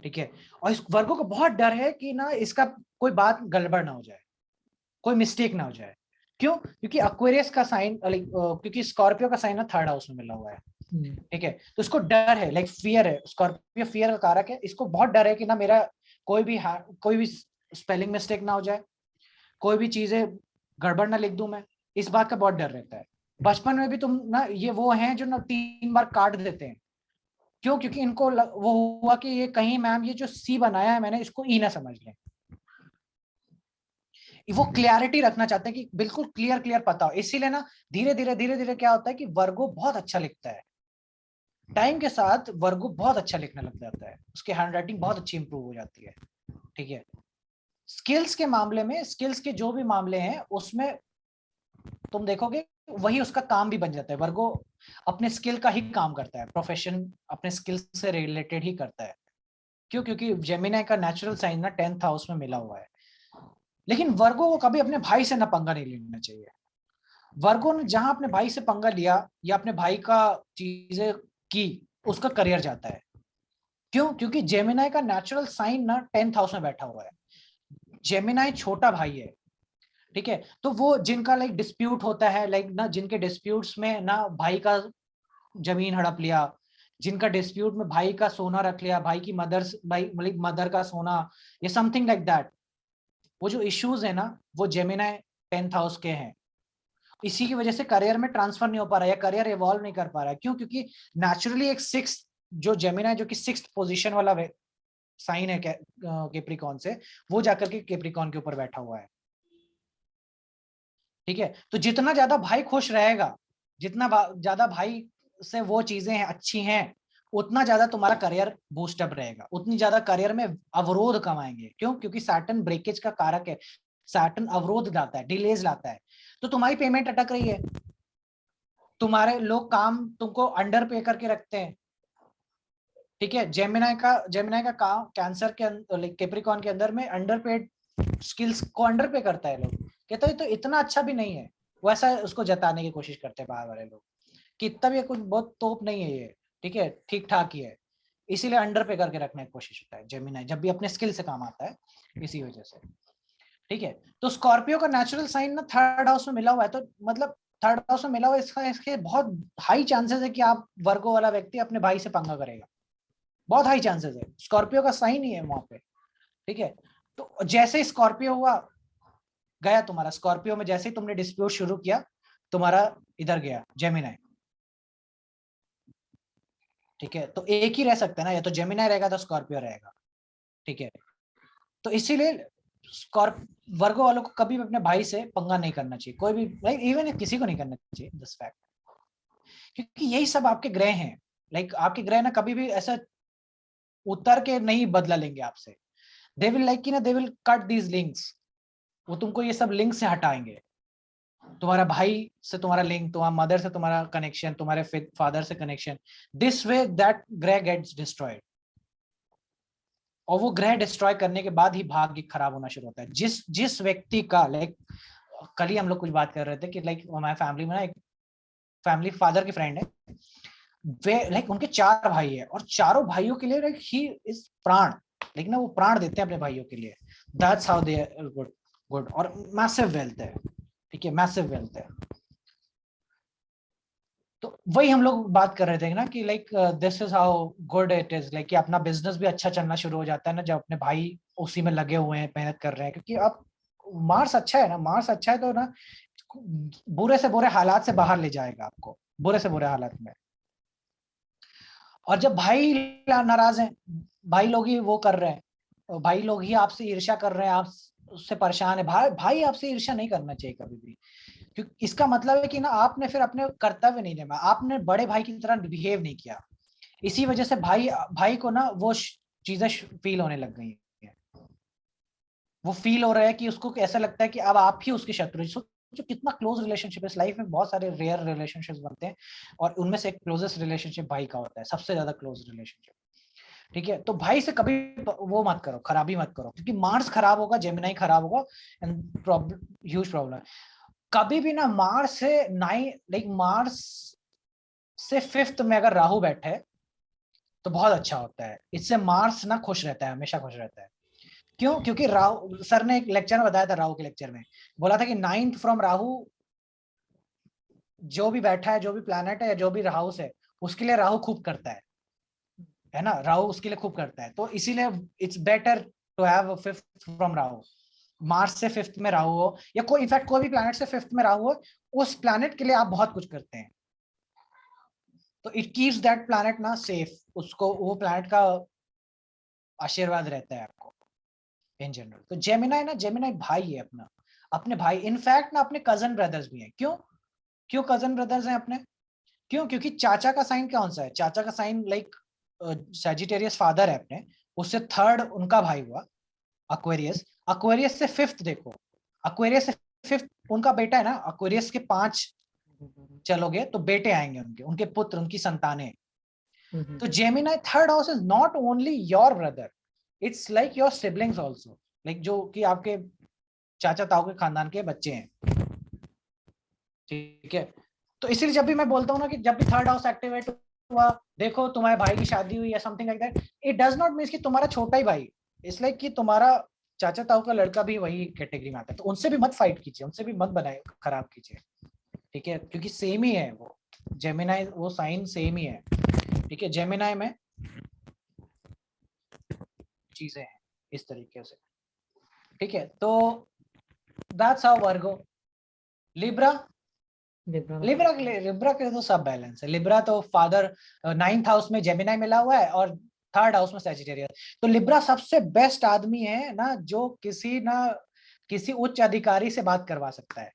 [SPEAKER 1] ठीक है। और इस वर्गो को बहुत डर है कि ना इसका कोई बात गड़बड़ ना हो जाए, कोई मिस्टेक ना हो जाए। क्यों? क्योंकि एक्वेरियस का साइन, क्योंकि स्कॉर्पियो का साइन ना 3rd हाउस में मिला हुआ है, ठीक है। तो इसको डर है, लाइक फियर है, स्कॉर्पियो फियर का कारक है, इसको बहुत डर है कि ना मेरा कोई भी स्पेलिंग मिस्टेक ना हो जाए, कोई भी चीजें गड़बड़ ना लिख दूं मैं, इस बात का बहुत डर रहता है। बचपन में भी तुम ना, ये वो हैं जो ना 3 बार काट देते हैं, क्यों? क्योंकि इनको वो हुआ कि ये कहीं मैम ये जो सी बनाया है मैंने इसको ई ना समझ लें। वो क्लियरिटी रखना चाहते हैं कि बिल्कुल क्लियर पता हो, इसीलिए ना धीरे धीरे क्या होता है कि वर्गो बहुत अच्छा लिखता है। टाइम के साथ वर्गो बहुत अच्छा लिखने लग जाता है, उसकी हैंडराइटिंग बहुत अच्छी इंप्रूव हो जाती है। ठीक है, स्किल्स के मामले में, स्किल्स के जो भी मामले हैं उसमें तुम देखोगे वही उसका काम भी बन जाता है। वर्गो अपने स्किल का ही काम करता है, प्रोफेशन अपने स्किल से रिलेटेड ही करता है। क्यों? क्योंकि जेमिनी का नेचुरल साइन ना 10th हाउस में मिला हुआ है। लेकिन वर्गो को कभी अपने भाई से ना पंगा नहीं लेना चाहिए। वर्गो ने जहां अपने भाई से पंगा लिया या अपने भाई का चीजें की, उसका करियर जाता है। क्यों? क्योंकि जेमिनी का नेचुरल साइन ना 10th हाउस में बैठा हुआ है। जेमिनी छोटा भाई है, ठीक है, तो वो जिनका लाइक डिस्प्यूट होता है, लाइक ना जिनके डिस्प्यूट्स में ना भाई का जमीन हड़प लिया, जिनका डिस्प्यूट में भाई का सोना रख लिया, भाई की मदर का सोना, ये समथिंग लाइक दैट, वो जो इश्यूज है ना वो जेमिनी 10th हाउस के हैं। इसी की वजह से करियर में ट्रांसफर नहीं हो पा रहा है या करियर इवॉल्व नहीं कर पा रहा है। क्यों? क्योंकि नेचुरली एक 6th जो जेमिनी जो कि 6th पोजीशन वाला साइन है कैप्रिकॉन से, वो जाकर के कैप्रिकॉन के ऊपर बैठा हुआ है। ठीक है, तो जितना ज्यादा भाई खुश रहेगा, जितना ज्यादा भाई से वो चीजें हैं अच्छी हैं, उतना ज्यादा तुम्हारा करियर बूस्टअप रहेगा, उतनी ज्यादा करियर में अवरोध कम आएंगे। क्यों? क्योंकि सैटर्न ब्रेकेज का कारक है, सैटर्न अवरोध लाता है, डिलेज लाता है। तो तुम्हारी पेमेंट अटक रही है, तुम्हारे लोग काम तुमको अंडर पे करके रखते हैं। ठीक है, जेमिनी का काम कैंसर के कैप्रिकॉन के अंदर में अंडर पेड स्किल्स को अंडर पे करता है। लोग कहते हैं तो इतना अच्छा भी नहीं है, वैसा उसको जताने की कोशिश करते हैं बाहर वाले लोग कि इतना भी कुछ बहुत तोप नहीं है ये, ठीक है, ठीक ठाक ही है। इसीलिए अंडर पे करके रखने की कोशिश होता है जेमिनी, जब भी अपने स्किल से काम आता है, इसी वजह से। ठीक है, तो स्कॉर्पियो का नेचुरल साइन ना 3rd हाउस में मिला हुआ है, तो मतलब 3rd हाउस में मिला हुआ है, इसके बहुत हाई चांसेस है कि आप वर्गो वाला व्यक्ति अपने भाई से पंगा करेगा, बहुत हाई चांसेस है। स्कॉर्पियो का साइन ही है वहां पे। ठीक है, तो जैसे ही स्कॉर्पियो हुआ गया तुम्हारा, स्कॉर्पियो में जैसे ही तुमने डिस्प्यूट शुरू किया, तुम्हारा इधर गया जेमिनी। ठीक है, तो एक ही रह सकता है ना, या तो जेमिनी रहेगा तो स्कॉर्पियो रहेगा। ठीक है, तो इसीलिए वर्गो वालों को कभी भी अपने भाई से पंगा नहीं करना चाहिए, कोई भी, लाइक इवन किसी को नहीं करना चाहिए, दिस फैक्ट। क्योंकि यही सब आपके ग्रह हैं, लाइक आपके ग्रह ना कभी भी ऐसा उतर के नहीं बदला लेंगे आपसे। दे विल लाइक ना, they will cut these links, वो तुमको ये सब लिंक से हटाएंगे। तुम्हारा भाई से तुम्हारा लिंक, तुम्हारा मदर से तुम्हारा कनेक्शन, तुम्हारे फादर से कनेक्शन, दिस वे दैट ग्रह गेट्स डिस्ट्रॉयड। और वो ग्रह डिस्ट्रॉय करने के बाद ही भाग्य खराब होना शुरू होता है। जिस व्यक्ति का, लाइक कल ही हम लोग कुछ बात कर रहे थे कि लाइक हमारे फैमिली में ना एक फैमिली फादर की फ्रेंड है, वे लाइक उनके 4 भाई है और चारों भाइयों के लिए लाइक ही इज प्राण, लेकिन ना वो प्राण देते हैं अपने भाइयों के लिए। That's how they are good और मैसिव वेल्थ है। ठीक है, मैसिव वेल्थ है। तो वही हम लोग बात कर रहे थे ना कि like this is how good it is, like कि अपना बिजनेस भी अच्छा चलना शुरू हो जाता है ना जब अपने भाई उसी में लगे हुए हैं, मेहनत कर रहे हैं। क्योंकि अब मार्स अच्छा है ना, मार्स अच्छा है तो ना बुरे से बुरे हालात से बाहर ले जाएगा आपको, बुरे से बुरे हालात में। और जब भाई नाराज हैं, भाई लोग ही वो कर रहे हैं, भाई लोग ही आपसे ईर्ष्या कर रहे हैं, आप उससे परेशान है, भाई आपसे ईर्ष्या नहीं करना चाहिए कभी भी। क्योंकि इसका मतलब है कि ना आपने फिर अपने कर्तव्य नहीं निभाया, आपने बड़े भाई की तरह बिहेव नहीं किया। इसी वजह से भाई को ना वो चीजें फील होने लग गई है। वो फील हो रहा है कि उसको ऐसा लगता है कि अब आप ही उसके शत्रु। जो कितना क्लोज रिलेशनशिप है, इस लाइफ में बहुत सारे रेयर रिलेशनशिप्स बनते हैं और उनमें से एक क्लोजेस्ट रिलेशनशिप भाई का होता है, सबसे ज्यादा क्लोज रिलेशनशिप। ठीक है, तो भाई से कभी वो मत करो, खराबी मत करो, क्योंकि मार्स खराब होगा, जेमिनी खराब होगा एंड ह्यूज प्रॉब्लम। कभी भी ना मार्स से मार्स से 5th में अगर राहु बैठे तो बहुत अच्छा होता है, इससे मार्स ना खुश रहता है, हमेशा खुश रहता है। क्यों? क्योंकि राहु, सर ने एक लेक्चर में बताया था, राहु के लेक्चर में बोला था कि 9th फ्रॉम राहु जो भी बैठा है, जो भी प्लैनेट है या जो भी राहु से, उसके लिए राहु खूब करता है ना, राहु उसके लिए खूब करता है। तो इसीलिए it's better to have fifth from Rahu, Mars से फिफ्थ में राहु हो, या कोई इनफैक्ट कोई भी प्लैनेट से फिफ्थ में राहु हो, उस प्लैनेट के लिए आप बहुत कुछ करते हैं, तो इट कीप्स दैट प्लैनेट ना सेफ, उसको वो प्लैनेट का आशीर्वाद रहता है आपको इन जनरल। तो जेमिनाई ना, जेमिनाई भाई है अपना, अपने भाई, इनफैक्ट ना अपने कजन ब्रदर्स भी हैं। क्यों क्यों कजन ब्रदर्स हैं अपने? क्यों? क्योंकि चाचा का साइन कौन सा है? चाचा का साइन लाइक सैजिटेरियस फादर है अपने, उससे थर्ड उनका भाई हुआ एक्वेरियस, एक्वेरियस से फिफ्थ देखो, एक्वेरियस से फिफ्थ उनका बेटा है ना, एक्वेरियस के 5 चलोगे तो बेटे आएंगे उनके, उनके पुत्र, उनकी संतानें। तो Gemini third house is not only your brother, it's like your siblings also, like जो कि आपके चाचा ताऊ के खानदान के बच्चे हैं, ठीक है। तो इसीलिए जब भी मैं बोलता हूँ ना कि जब भी थर्ड हाउस एक्टिवेट हुआ, देखो तुम्हारे भाई की शादी हुई या something like that, it does not mean कि तुम्हारा छोटा ही भाई, इसलिए कि तुम्हारा चाचा ताऊ का लड़का भी वही कैटेगरी में आता है, तो उनसे भी मत फाइट कीजिए, उनसे भी मत बनाए खराब कीजिए, ठीक है, क्योंकि सेम ही है वो जेमिनाई, वो साइन सेम ही है, ठीक है। जेमिनाई में चीजें हैं इस तरीके से, ठीक है। तो that's how Virgo. Libra, Libra के तो सब बैलेंस है। लिब्रा तो फादर 9th हाउस में जेमिनाई मिला हुआ है और 3rd हाउस में सैजिटेरियस, तो लिब्रा सबसे बेस्ट आदमी है ना, जो किसी उच्च अधिकारी से बात करवा सकता है,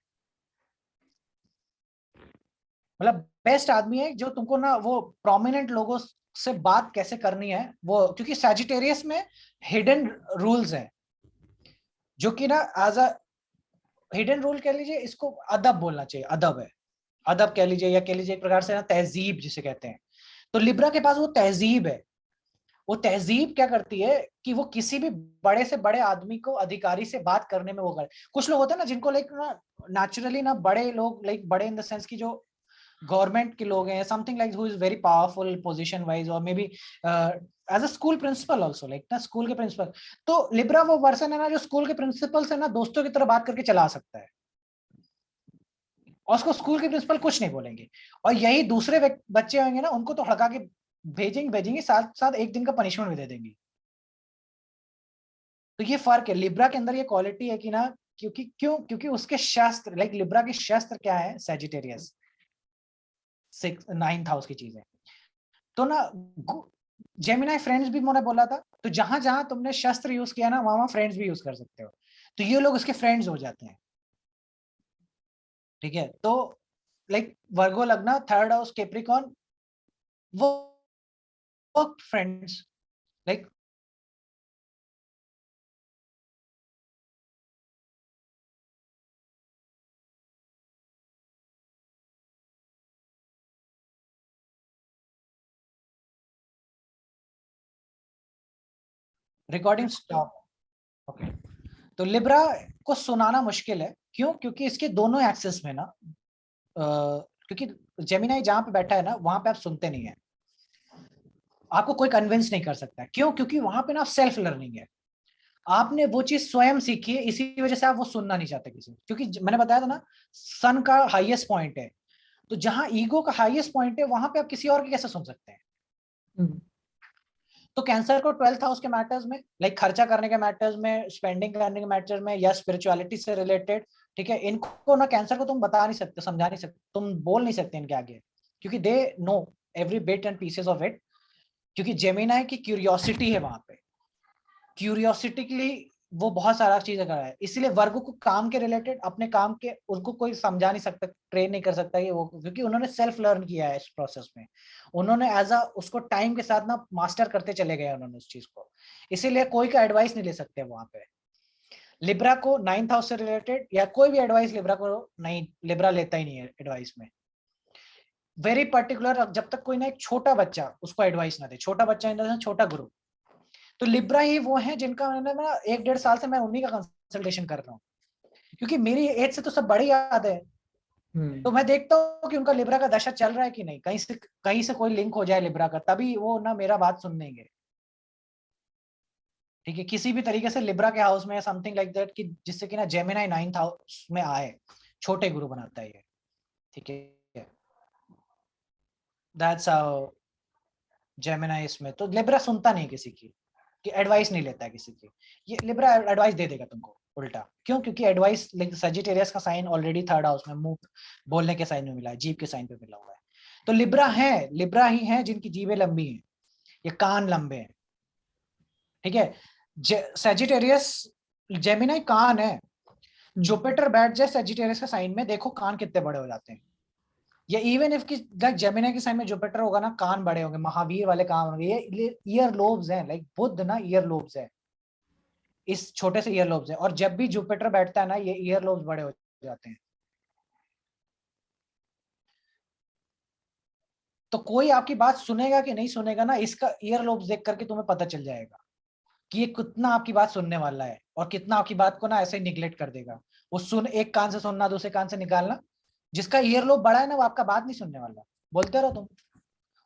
[SPEAKER 1] मतलब बेस्ट आदमी है जो तुमको ना वो प्रोमिनेंट लोगों से बात कैसे करनी है वो, क्योंकि सैजिटेरियस में हिडन रूल्स हैं, जो कि ना एज अ हिडन रूल कह लीजिए, इसको अदब बोलना चाहिए, अदब है, अदब कह लीजिए, या कह लीजिए एक प्रकार से ना तहजीब जिसे कहते हैं। तो लिब्रा के पास वो तहजीब है। वो तहजीब क्या करती है कि वो किसी भी बड़े से बड़े आदमी को, अधिकारी से बात करने में वो करे। कुछ लोग होते हैं ना जिनको लाइक ना नेचुरली ना बड़े लोग, लाइक बड़े इन द सेंस की जो गवर्नमेंट के लोग हैं, something like who is very powerful position wise, और may be as a school principal also, like ना स्कूल के प्रिंसिपल। तो लिब्रा वो पर्सन है ना जो स्कूल के प्रिंसिपल से ना दोस्तों की तरह बात करके चला सकता है, और उसको स्कूल के प्रिंसिपल कुछ नहीं बोलेंगे, और यही दूसरे बच्चे होंगे ना, उनको तो हड़का के भेजेंगे, साथ साथ एक दिन का पनिशमेंट भी दे देंगे। तो ये फर्क है, लिब्रा के अंदर ये क्वालिटी है कि ना, क्योंकि उसके शस्त्र, लाइक लिब्रा के शस्त्र क्या है, सैजिटेरियस 9th हाउस की चीजें। तो ना जेमिनाई फ्रेंड्स भी मैंने बोला था, तो जहां जहां तुमने शस्त्र यूज किया ना, वहां फ्रेंड्स भी यूज कर सकते हो, तो ये लोग उसके फ्रेंड्स हो जाते हैं, ठीक है। तो लाइक वर्गो लगना, 3rd हाउस कैप्रिकॉर्न, वो friends like recording stop, okay. तो लिब्रा को सुनाना मुश्किल है, क्यों? क्योंकि इसके दोनों एक्सेस में ना क्योंकि जेमिनाई जहां पे बैठा है ना, वहां पे आप सुनते नहीं है, आपको कोई कन्विंस नहीं कर सकता है। क्यों? क्योंकि वहां पे ना सेल्फ लर्निंग है, आपने वो चीज स्वयं सीखी है, इसी वजह से आप वो सुनना नहीं चाहते किसी, क्योंकि मैंने बताया था ना, सन का हाईएस्ट पॉइंट है, तो जहां ईगो का हाईएस्ट पॉइंट है, वहां पे आप किसी और की कैसे सुन सकते हैं? तो कैंसर को 12th हाउस के मैटर्स में, लाइक खर्चा करने के मैटर्स में, स्पेंडिंग करने के मैटर्स में, या स्पिरिचुअलिटी से रिलेटेड, ठीक है, इनको ना कैंसर को तुम बता नहीं सकते, समझा नहीं सकते, तुम बोल नहीं सकते इनके आगे, क्योंकि they know every bit and pieces of it, क्योंकि जेमिनाई की क्यूरियोसिटी है वहां पे, क्यूरियोसिटी के लिए वो बहुत सारा चीजें कर रहा है, इसीलिए वर्गो को काम के रिलेटेड, अपने काम के, उनको कोई समझा नहीं सकता, ट्रेन नहीं कर सकता ये वो, क्योंकि उन्होंने सेल्फ लर्न किया है इस प्रोसेस में, उन्होंने एज अ उसको टाइम के साथ ना मास्टर करते चले गए उन्होंने उस चीज को, इसीलिए कोई का एडवाइस नहीं ले सकते वहां पे। लिब्रा को 9th हाउस से रिलेटेड या कोई भी एडवाइस लिब्रा को नहीं, लिब्रा लेता ही नहीं है एडवाइस में, वेरी पर्टिकुलर। जब तक कोई ना एक छोटा बच्चा उसको एडवाइस ना दे, छोटा बच्चा इन द सेंस छोटा ग्रुप, तो लिब्रा ही वो है जिनका मैंने ना 1-1.5 साल से मैं उन्हीं का कंसल्टेशन कर रहा हूँ, क्योंकि मेरी एज से तो सब बड़े याद है, तो मैं देखता हूँ कि उनका लिब्रा का दशा चल रहा है कि नहीं, कहीं से कोई लिंक हो जाए लिब्रा का, तभी वो ना मेरा बात सुन लेंगे, ठीक है, किसी भी तरीके से लिब्रा के हाउस में समथिंग लाइक दैट, कि जिससे कि ना जेमिनाई 9th हाउस में आए, छोटे गुरु बनाता है ये, ठीक है। दैट्स हाउ जेमिनाई, इसमें तो लिब्रा सुनता नहीं किसी की, कि एडवाइस नहीं लेता है किसी की। ये लिब्रा एडवाइस दे देगा तुमको उल्टा, क्यों? क्योंकि एडवाइस सजिटेरियस का साइन ऑलरेडी थर्ड हाउस में मुंह बोलने के साइन में मिला है, जीभ के साइन पे मिला हुआ है। तो लिब्रा ही है जिनकी जीभें लंबी हैं, ये कान लंबे हैं, ठीक है। सजिटेरियस जेमिनी कान है, जुपिटर बैठ जाए सजिटेरियस का साइन में, देखो कान कितने बड़े हो जाते हैं। या इवन इफ की लाइक जेमिनी के साइन में जुपिटर होगा ना, कान बड़े होंगे, महावीर वाले कान होंगे। ये ईयर लोब्स हैं, लाइक बुद्ध ना ईयर लोब्स है, इस छोटे से ईयर लोब्स है। और जब भी जुपिटर बैठता है ना, ये ईयर लोब्स बड़े हो जाते हैं। तो कोई आपकी बात सुनेगा कि नहीं सुनेगा ना, इसका ईयर लोब्स देख करके तुम्हें पता चल जाएगा कि ये कितना आपकी बात सुनने वाला है और कितना आपकी बात को ना ऐसे ही निगलेक्ट कर देगा। वो सुन, एक कान से सुनना, दूसरे कान से निकालना। जिसका ईयर लोब बड़ा है ना, वो आपका बात नहीं सुनने वाला, बोलते रहो तुम।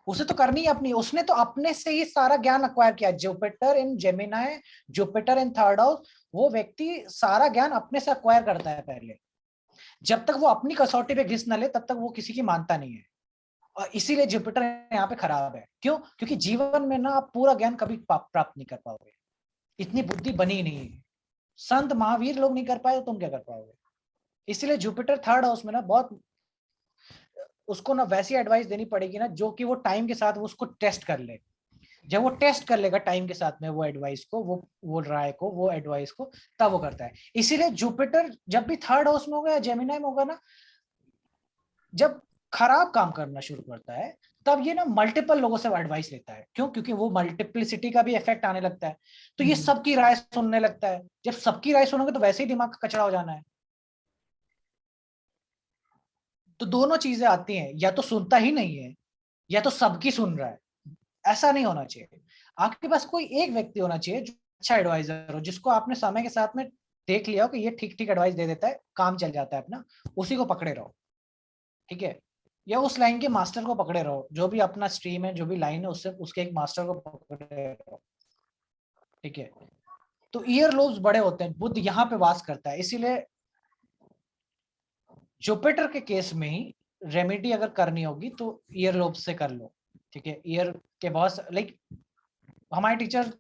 [SPEAKER 1] उसे तो करनी है अपनी, उसने तो अपने से ही सारा ज्ञान अक्वायर किया। Jupiter in Gemini, Jupiter in third house, वो व्यक्ति सारा ज्ञान अपने से अक्वायर करता है पहले। जब तक वो अपनी कसौटी पे घिस न ले, तब तक वो किसी की मानता नहीं है। और इसीलिए जुपिटर यहाँ पे खराब है। क्यों? क्योंकि जीवन में ना आप पूरा ज्ञान कभी प्राप्त नहीं कर पाओगे, इतनी बुद्धि बनी ही नहीं है। संत महावीर लोग नहीं कर पाए, तो तुम क्या कर पाओगे? इसीलिए जुपिटर थर्ड हाउस में ना बहुत उसको ना वैसी एडवाइस देनी पड़ेगी ना, जो कि वो टाइम के साथ वो उसको टेस्ट कर ले। जब वो टेस्ट कर लेगा टाइम के साथ में वो एडवाइस को, वो राय को, वो एडवाइस को, तब वो करता है। इसीलिए जुपिटर जब भी थर्ड हाउस में होगा या जेमिनी में होगा ना, जब खराब काम करना शुरू करता है, तब ये ना मल्टीपल लोगों से एडवाइस लेता है। क्यों? क्योंकि वो मल्टीप्लिसिटी का भी इफेक्ट आने लगता है, तो ये सबकी राय सुनने लगता है। जब सबकी राय सुनोगे तो वैसे ही दिमाग का कचरा हो जाना है। तो दोनों चीजें आती हैं, या तो सुनता ही नहीं है या तो सबकी सुन रहा है। ऐसा नहीं होना चाहिए। आपके पास कोई एक व्यक्ति होना चाहिए जो अच्छा एडवाइजर हो, जिसको आपने समय के साथ में देख लिया हो कि ये ठीक ठीक एडवाइस दे देता है, काम चल जाता है अपना, उसी को पकड़े रहो, ठीक है। या उस लाइन के मास्टर को पकड़े रहो, जो भी अपना स्ट्रीम है, जो भी लाइन है, उससे उसके एक मास्टर को पकड़े रहो, ठीक है। तो ईयर लोब्स बड़े होते हैं, बुद्ध यहाँ पे वास करता है। इसीलिए जुपिटर के केस में ही रेमेडी अगर करनी होगी तो ईयर लोब्स से कर लो, ठीक है। ईयर के बहुत लाइक हमारे टीचर